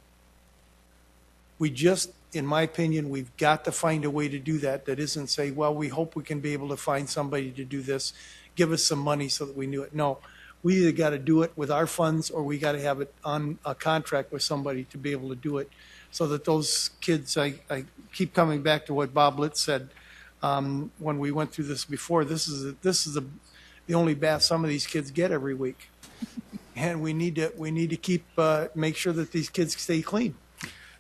In my opinion, we've got to find a way to do that isn't say, well, we hope we can be able to find somebody to do this, give us some money so that we knew it. No, we either got to do it with our funds, or we got to have it on a contract with somebody to be able to do it, so that those kids, I keep coming back to what Bob Litz said when we went through this before. This is the only bath some of these kids get every week, and we need to keep make sure that these kids stay clean.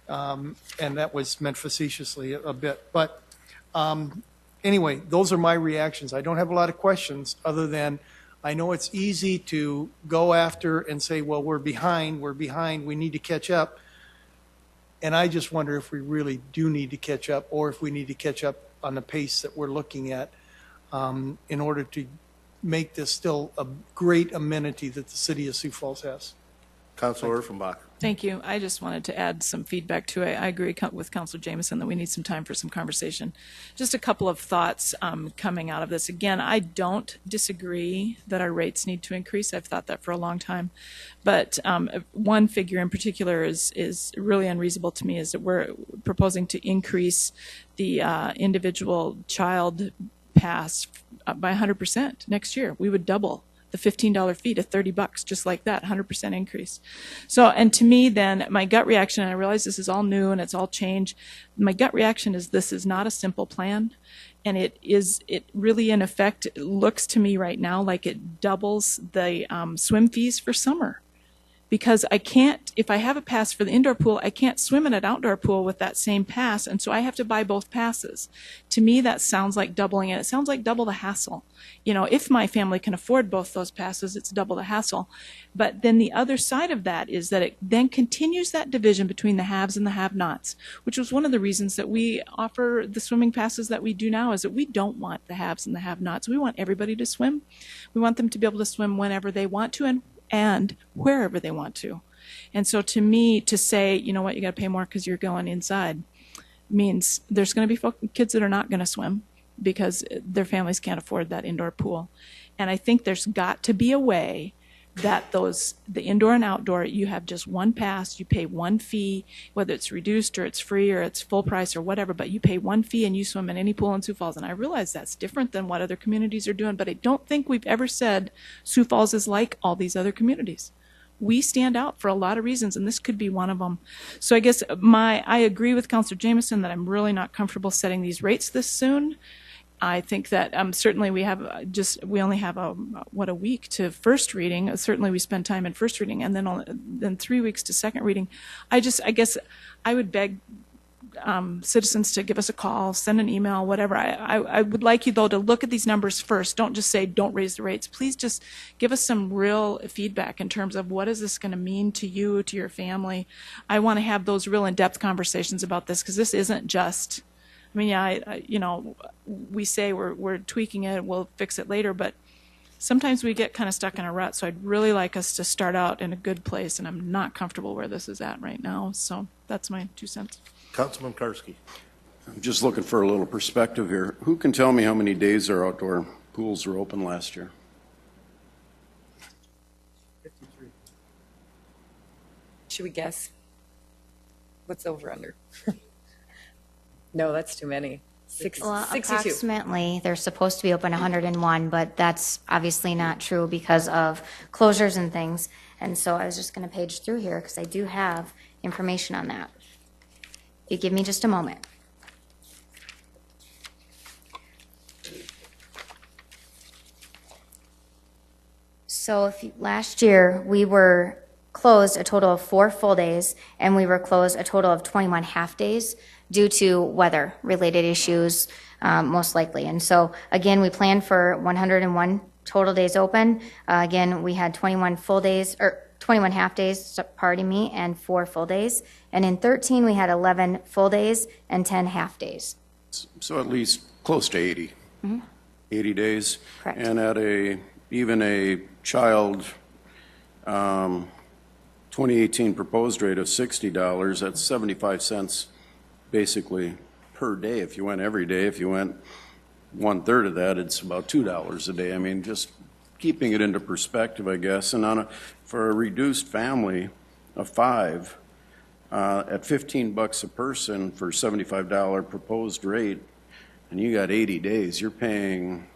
And that was meant facetiously a bit, but anyway, those are my reactions. I don't have a lot of questions, other than I know it's easy to go after and say, well, we're behind, we need to catch up. And I just wonder if we really do need to catch up, or if we need to catch up on the pace that we're looking at in order to make this still a great amenity that the city of Sioux Falls has. Councilor Urfenbach. Thank you. I just wanted to add some feedback to it. I agree with Councilor Jameson that we need some time for some conversation. Just a couple of thoughts coming out of this. Again, I don't disagree that our rates need to increase. I've thought that for a long time. But one figure in particular is really unreasonable to me, is that we're proposing to increase the individual child pass by 100% next year. We would double the $15 fee to $30, just like that, 100% increase. So, and to me then, my gut reaction, and I realize this is all new and it's all change, my gut reaction is this is not a simple plan. And it really, in effect, looks to me right now like it doubles the swim fees for summer. Because I can't, if I have a pass for the indoor pool, I can't swim in an outdoor pool with that same pass, and so I have to buy both passes. To me, that sounds like doubling it. It sounds like double the hassle. If my family can afford both those passes, it's double the hassle. But then the other side of that is that it then continues that division between the haves and the have-nots, which was one of the reasons that we offer the swimming passes that we do now, is that we don't want the haves and the have-nots. We want everybody to swim. We want them to be able to swim whenever they want to and wherever they want to. And so to me, to say, you know what, you got to pay more because you're going inside, means there's going to be kids that are not going to swim because their families can't afford that indoor pool. And I think there's got to be a way that the indoor and outdoor, you have just one pass, you pay one fee, whether it's reduced or it's free or it's full price or whatever, but you pay one fee and you swim in any pool in Sioux Falls. And I realize that's different than what other communities are doing, but I don't think we've ever said Sioux Falls is like all these other communities. We stand out for a lot of reasons, and this could be one of them. So I guess I agree with Councilor Jameson that I'm really not comfortable setting these rates this soon. I think that certainly we only have a week to first reading. Certainly we spend time in first reading, and then 3 weeks to second reading. I guess I would beg citizens to give us a call, send an email, whatever. I would like you though to look at these numbers first. Don't just say don't raise the rates. Please just give us some real feedback in terms of what is this going to mean to you, to your family. I want to have those real in-depth conversations about this, because this isn't just. I mean, we say we're tweaking it, we'll fix it later, but sometimes we get kind of stuck in a rut. So I'd really like us to start out in a good place, and I'm not comfortable where this is at right now. So that's my 2 cents. Councilman Karski. I'm just looking for a little perspective here. Who can tell me how many days our outdoor pools were open last year? 53. Should we guess? What's over under? No, that's too many. Well, 62. approximately, they're supposed to be open 101, but that's obviously not true because of closures and things. And so I was just going to page through here because I do have information on that. You give me just a moment. So last year we were closed a total of 4 full days, and we were closed a total of 21 half days due to weather-related issues, most likely. And so, again, we planned for 101 total days open. Again, we had 21 full days, or 21 half days, pardon me, and 4 full days. And in 13, we had 11 full days and 10 half days. So at least close to 80. Mm-hmm. 80 days. Correct. And at even a child 2018 proposed rate of $60, that's 75 cents basically per day. If you went every day, if you went 1/3 of that, it's about $2 a day. I mean, just keeping it into perspective, I guess. And for a reduced family of 5, at $15 a person for $75 proposed rate, and you got 80 days, you're paying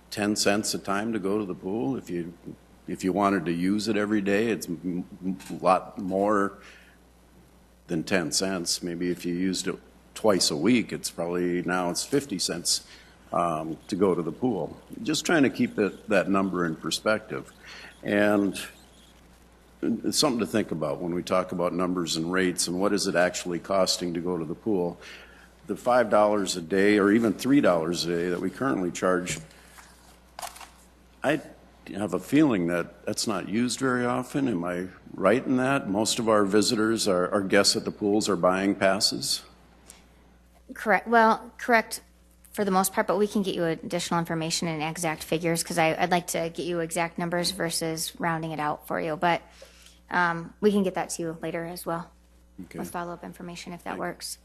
10 cents a time to go to the pool. If you wanted to use it every day, it's a lot more than 10 cents. Maybe if you used it twice a week, it's 50 cents to go to the pool. Just trying to keep that number in perspective. And it's something to think about when we talk about numbers and rates and what is it actually costing to go to the pool. The $5 a day or even $3 a day that we currently charge, I have a feeling that that's not used very often. Am I right in that? Most of our visitors, our guests at the pools are buying passes? Correct. Well, correct for the most part, but we can get you additional information and exact figures because I'd like to get you exact numbers versus rounding it out for you. But we can get that to you later as well with follow-up information if that works.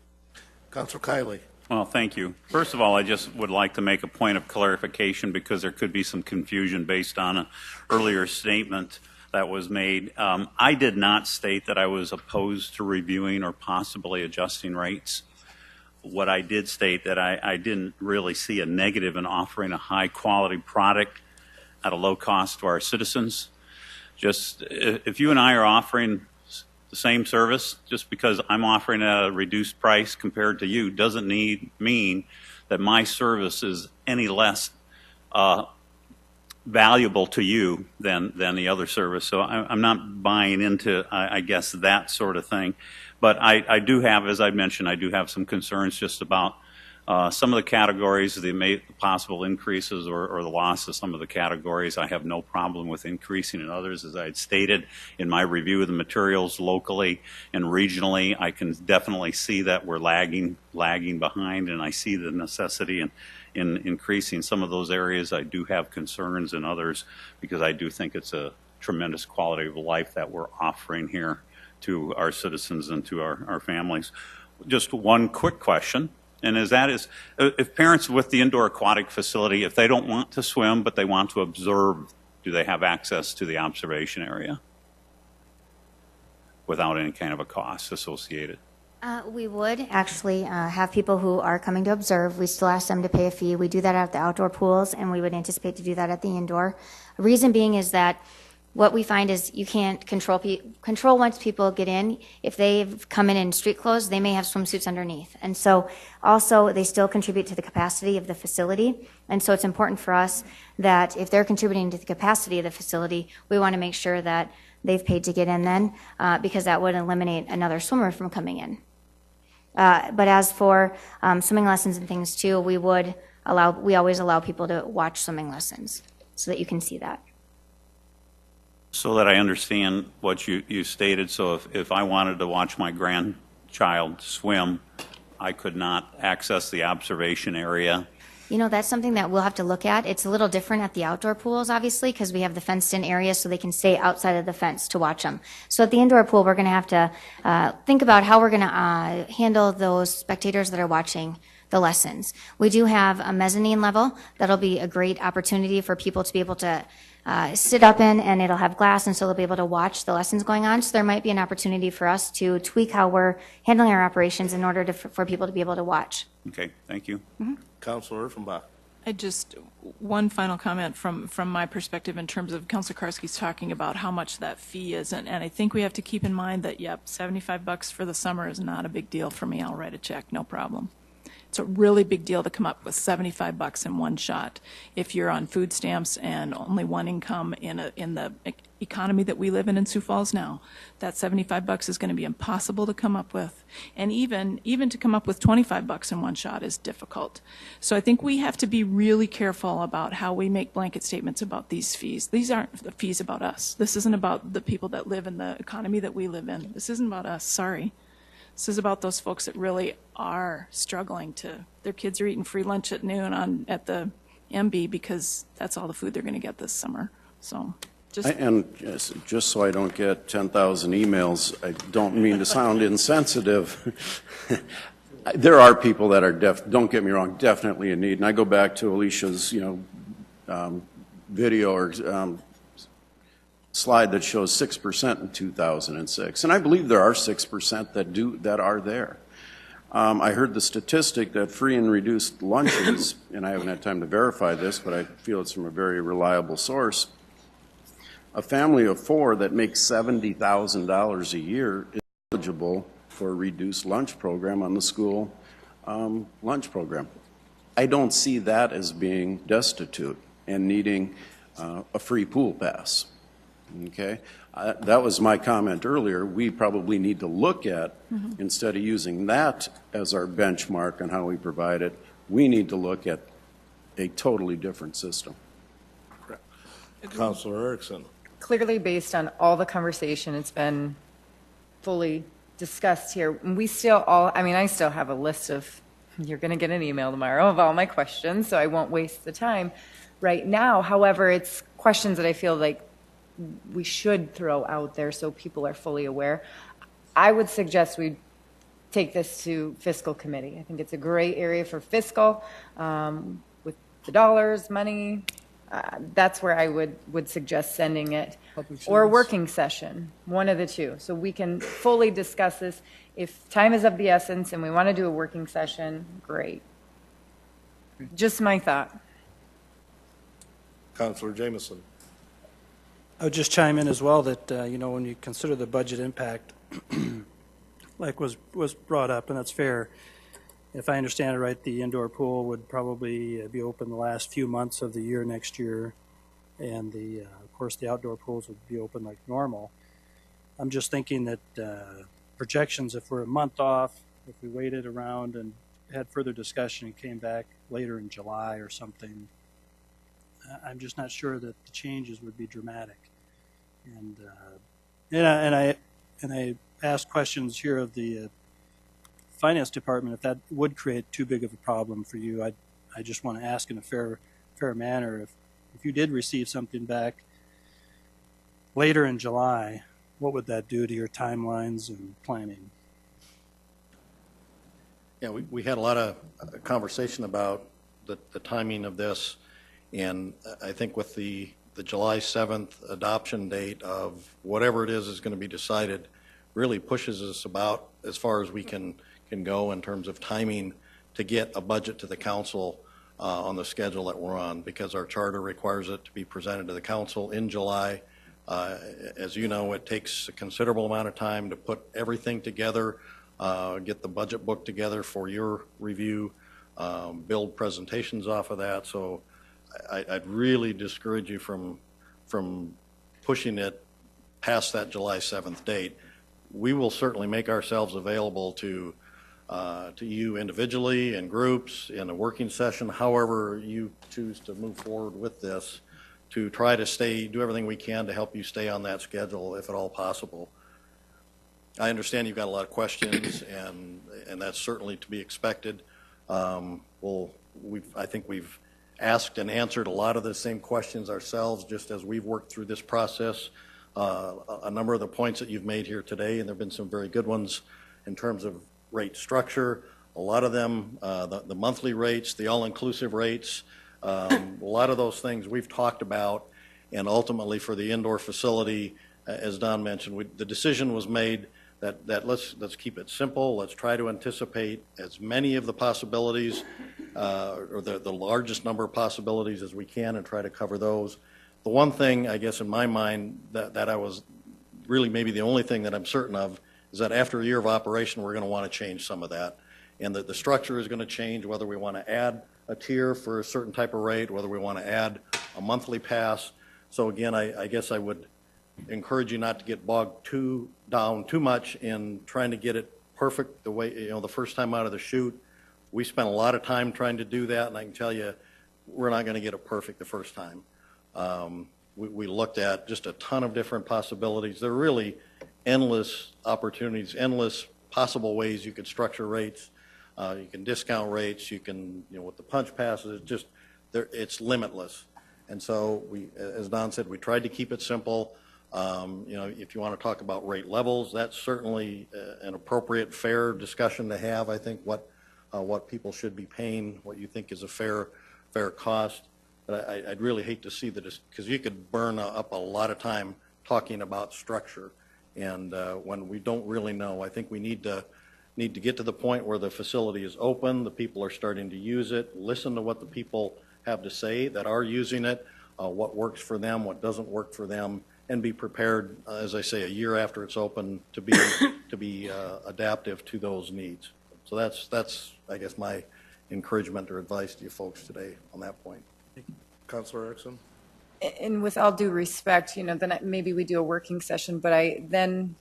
Councilor Kiley. Well, thank you. First of all, I just would like to make a point of clarification because there could be some confusion based on an earlier statement that was made. I did not state that I was opposed to reviewing or possibly adjusting rates. What I did state that I didn't really see a negative in offering a high-quality product at a low cost to our citizens. Just if you and I are offering the same service, just because I'm offering a reduced price compared to you doesn't mean that my service is any less valuable to you than the other service. So I'm not buying into, I guess, that sort of thing. But I do have, as I mentioned, I do have some concerns just about some of the categories, the possible increases or the loss of some of the categories. I have no problem with increasing in others. As I had stated in my review of the materials locally and regionally, I can definitely see that we're lagging behind, and I see the necessity in increasing some of those areas. I do have concerns in others because I do think it's a tremendous quality of life that we're offering here to our citizens and to our families. Just one quick question. And if parents with the indoor aquatic facility, if they don't want to swim, but they want to observe do they have access to the observation area without any kind of a cost associated? We would actually have people who are coming to observe. We still ask them to pay a fee. We do that at the outdoor pools, and we would anticipate to do that at the indoor. The reason being is that what we find is you can't control once people get in. If they've come in street clothes, they may have swimsuits underneath. And so also they still contribute to the capacity of the facility. And so it's important for us that if they're contributing to the capacity of the facility, we want to make sure that they've paid to get in then, because that would eliminate another swimmer from coming in. But as for swimming lessons and things too, we always allow people to watch swimming lessons so that you can see that. So that I understand what you stated, so if I wanted to watch my grandchild swim, I could not access the observation area? You know, that's something that we'll have to look at. It's a little different at the outdoor pools, obviously, because we have the fenced-in area so they can stay outside of the fence to watch them. So at the indoor pool, we're going to have to think about how we're going to handle those spectators that are watching the lessons. We do have a mezzanine level. That'll be a great opportunity for people to be able to sit up in, and it'll have glass, and so they'll be able to watch the lessons going on. So there might be an opportunity for us to tweak how we're handling our operations in order for people to be able to watch. Okay, thank you. Mm-hmm. Counselor Erfenbach. One final comment from my perspective in terms of Councilor Karski's talking about how much that fee is, and I think we have to keep in mind that, yep, $75 for the summer is not a big deal for me. I'll write a check, no problem. It's a really big deal to come up with $75 in one shot. If you're on food stamps and only one income in the economy that we live in Sioux Falls now, that $75 is going to be impossible to come up with. And even to come up with $25 in one shot is difficult. So I think we have to be really careful about how we make blanket statements about these fees. These aren't the fees about us. This isn't about the people that live in the economy that we live in. This isn't about us, sorry. This is about those folks that really are struggling their kids are eating free lunch at noon at the MB because that's all the food they're going to get this summer. So just so I don't get 10,000 emails, I don't mean to sound insensitive. There are people that are don't get me wrong, definitely in need. And I go back to Alicia's, video or slide that shows 6% in 2006, and I believe there are 6% that are there. I heard the statistic that free and reduced lunches, and I haven't had time to verify this, but I feel it's from a very reliable source. A family of 4 that makes $70,000 a year is eligible for a reduced lunch program on the school lunch program. I don't see that as being destitute and needing a free pool pass. Okay, that was my comment earlier. We probably need to look at, instead of using that as our benchmark on how we provide it, we need to look at a totally different system. Counselor Erickson. Clearly, based on all the conversation, it's been fully discussed here. I still have a list of, you're going to get an email tomorrow of all my questions, so I won't waste the time right now. However, it's questions that I feel like we should throw out there so people are fully aware. I would suggest we take this to Fiscal Committee. I think it's a great area for Fiscal with the dollars, money. That's where I would suggest sending it, or a working session, one of the two, so we can fully discuss this. If time is of the essence and we want to do a working session, great. Just my thought. Counselor Jameson. I would just chime in as well that, when you consider the budget impact, like was brought up, and that's fair. If I understand it right, the indoor pool would probably be open the last few months of the year next year, and of course, the outdoor pools would be open like normal. I'm just thinking that projections, if we're a month off, if we waited around and had further discussion and came back later in July or something, I'm just not sure that the changes would be dramatic. And I asked questions here of the finance department if that would create too big of a problem for you. I just want to ask in a fair manner if you did receive something back later in July, what would that do to your timelines and planning? Yeah, we had a lot of conversation about the timing of this, and I think with the the July 7th adoption date of whatever it is going to be decided really pushes us about as far as we can go in terms of timing to get a budget to the council on the schedule that we're on, because our charter requires it to be presented to the council in July. As you know, it takes a considerable amount of time to put everything together, get the budget book together for your review, build presentations off of that. So I'd really discourage you from pushing it past that July 7th date. We will certainly make ourselves available to you individually and groups in a working session, however you choose to move forward with this, to try to do everything we can to help you stay on that schedule if at all possible. I understand you've got a lot of questions, and that's certainly to be expected. I think we've asked and answered a lot of the same questions ourselves just as we've worked through this process. A number of the points that you've made here today, and there have been some very good ones in terms of rate structure, a lot of them, the monthly rates, the all-inclusive rates, a lot of those things we've talked about, and ultimately for the indoor facility, as Don mentioned, the decision was made that let's keep it simple. Let's try to anticipate as many of the possibilities or the largest number of possibilities as we can and try to cover those. The one thing, I guess, in my mind that I was really maybe the only thing that I'm certain of is that after a year of operation, we're going to want to change some of that. And that the structure is going to change, whether we want to add a tier for a certain type of rate, whether we want to add a monthly pass. So again, I guess I would encourage you not to get bogged down too much in trying to get it perfect the way, the first time out of the chute. We spent a lot of time trying to do that, and I can tell you we're not going to get it perfect the first time. We looked at just a ton of different possibilities. There are really endless opportunities, endless possible ways you could structure rates. You can discount rates. You can, with the punch passes, it's limitless. And so as Don said, we tried to keep it simple. If you want to talk about rate levels, that's certainly an appropriate, fair discussion to have. I think what people should be paying, what you think is a fair cost. But I'd really hate to see because you could burn up a lot of time talking about structure, and when we don't really know. I think we need to get to the point where the facility is open, the people are starting to use it, listen to what the people have to say that are using it, what works for them, what doesn't work for them, and be prepared, as I say, a year after it's open to be adaptive to those needs. So that's I guess my encouragement or advice to you folks today on that point. Councilor Erickson? And with all due respect, then maybe we do a working session, but I then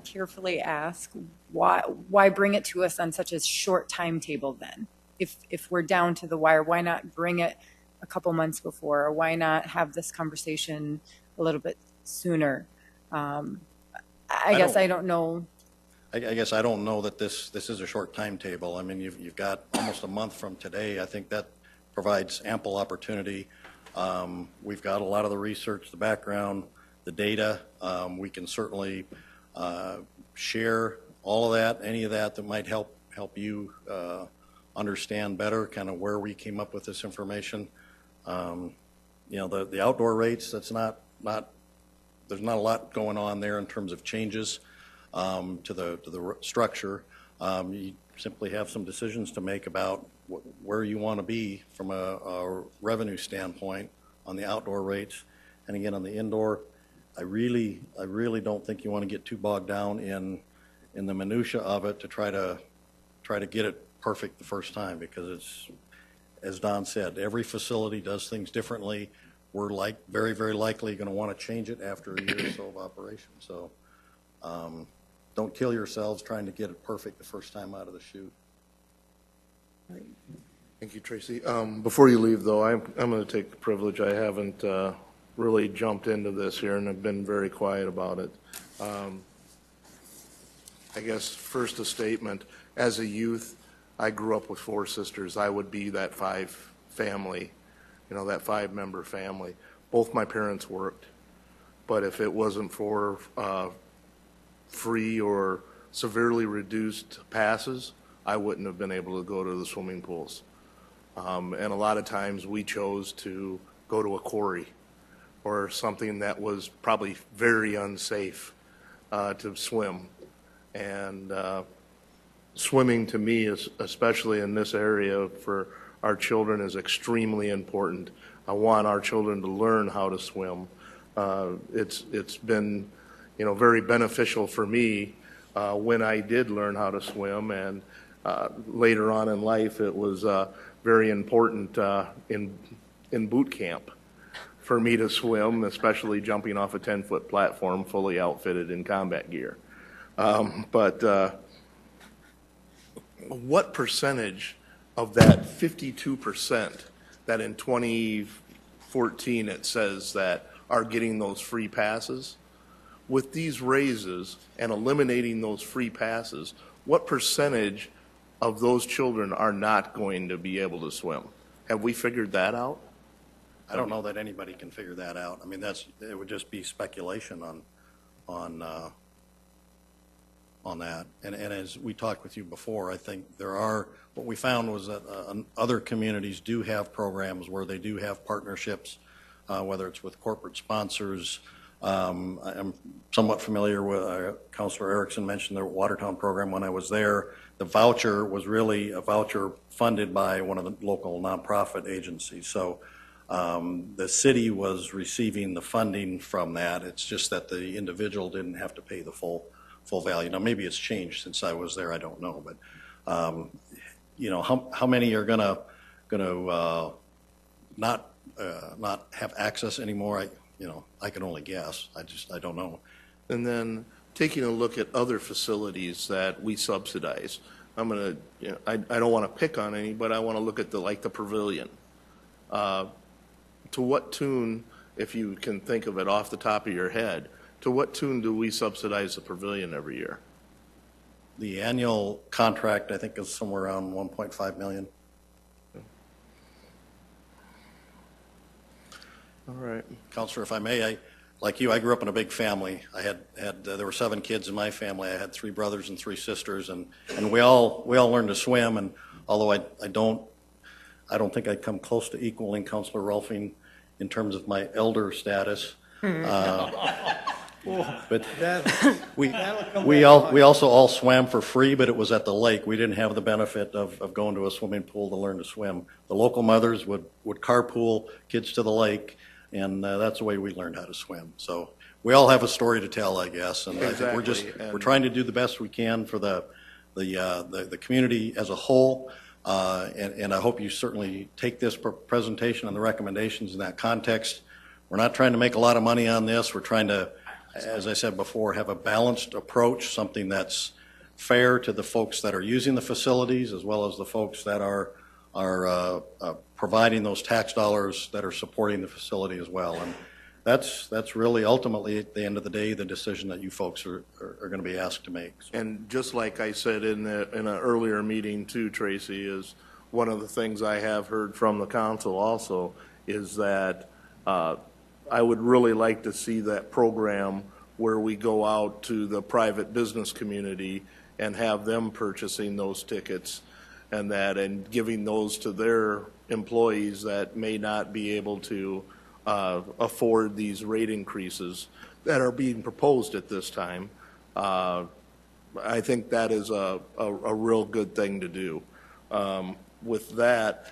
carefully ask, why bring it to us on such a short timetable then? If we're down to the wire, why not bring it a couple months before? Or why not have this conversation a little bit sooner? I guess I don't know. I guess I don't know that this is a short timetable. I mean, you've got almost a month from today. I think that provides ample opportunity. We've got a lot of the research, the background, the data. We can certainly share all of that, any of that might help you understand better kind of where we came up with this information. The outdoor rates, there's not a lot going on there in terms of changes to the structure. You simply have some decisions to make about where you want to be from a revenue standpoint on the outdoor rates. And again, on the indoor, I really don't think you want to get too bogged down in the minutia of it to try to get it perfect the first time, because it's, as Don said, every facility does things differently. We're very, very likely going to want to change it after a year or so of operation. So don't kill yourselves trying to get it perfect the first time out of the chute. Thank you, Tracy. Before you leave, though, I'm going to take the privilege. I haven't really jumped into this here, and I've been very quiet about it. I guess first a statement. As a youth, I grew up with 4 sisters. I would be that 5 family, that 5-member family. Both my parents worked, but if it wasn't for free or severely reduced passes, I wouldn't have been able to go to the swimming pools. And a lot of times we chose to go to a quarry or something that was probably very unsafe to swim. And swimming to me, is, especially in this area for our children, is extremely important. I want our children to learn how to swim. It's been, you know, very beneficial for me when I did learn how to swim, and later on in life it was very important in boot camp for me to swim, especially jumping off a 10-foot platform fully outfitted in combat gear. But what percentage of that 52% that in 2014 it says that are getting those free passes? With these raises and eliminating those free passes, what percentage of those children are not going to be able to swim? Have we figured that out? I don't know that anybody can figure that out. I mean, it would just be speculation on that. And as we talked with you before, I think what we found was that other communities do have programs where they do have partnerships, whether it's with corporate sponsors. I'm somewhat familiar with, Councilor Erickson mentioned the Watertown program when I was there. The voucher was really a voucher funded by one of the local nonprofit agencies. So the city was receiving the funding from that. It's just that the individual didn't have to pay the full value. Now, maybe it's changed since I was there, I don't know. But, you know, how many are gonna not have access anymore? I can only guess. I don't know. And then taking a look at other facilities that we subsidize. I don't want to pick on any, but I want to look at the pavilion. To what tune, if you can think of it off the top of your head, to what tune do we subsidize the pavilion every year? The annual contract, I think, is somewhere around $1.5 million. All right. Counselor, if I may, like you, I grew up in a big family. There were 7 kids in my family. I had 3 brothers and 3 sisters, and we all learned to swim. And although I don't think I'd come close to equaling Counselor Rolfing in terms of my elder status. But we also all swam for free, but it was at the lake. We didn't have the benefit of going to a swimming pool to learn to swim. The local mothers would carpool kids to the lake, and that's the way we learned how to swim. So we all have a story to tell, I guess, and exactly. I think we're trying to do the best we can for the community as a whole. And I hope you certainly take this presentation and the recommendations in that context. We're not trying to make a lot of money on this. We're trying to, as I said before, have a balanced approach, something that's fair to the folks that are using the facilities as well as the folks that are providing those tax dollars that are supporting the facility as well. And that's really ultimately, at the end of the day, the decision that you folks are going to be asked to make. So. And just like I said in an earlier meeting too, Tracy, is one of the things I have heard from the council also is that I would really like to see that program where we go out to the private business community and have them purchasing those tickets and giving those to their employees that may not be able to afford these rate increases that are being proposed at this time. I think that is a real good thing to do. With that,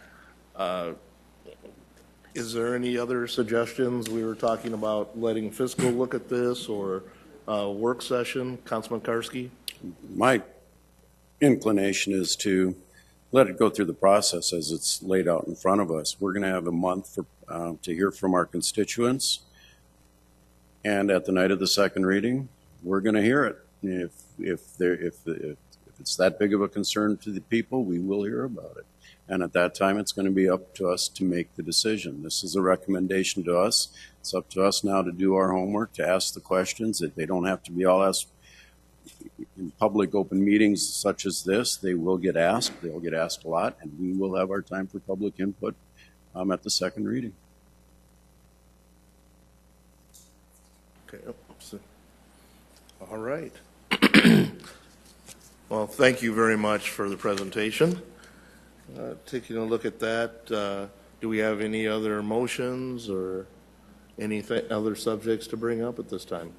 is there any other suggestions? We were talking about letting Fiscal look at this or work session. Councilman Karski? My inclination is to let it go through the process as it's laid out in front of us. We're going to have a month to hear from our constituents, and at the night of the second reading, we're going to hear it. If it's that big of a concern to the people, we will hear about it. And at that time, it's going to be up to us to make the decision. This is a recommendation to us. It's up to us now to do our homework, to ask the questions. They don't have to be all asked in public open meetings such as this. They will get asked. They'll get asked a lot, and we will have our time for public input at the second reading. Okay. All right. Well, thank you very much for the presentation. Taking a look at that, do we have any other motions or Any other subjects to bring up at this time?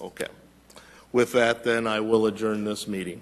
Okay. With that, then, I will adjourn this meeting.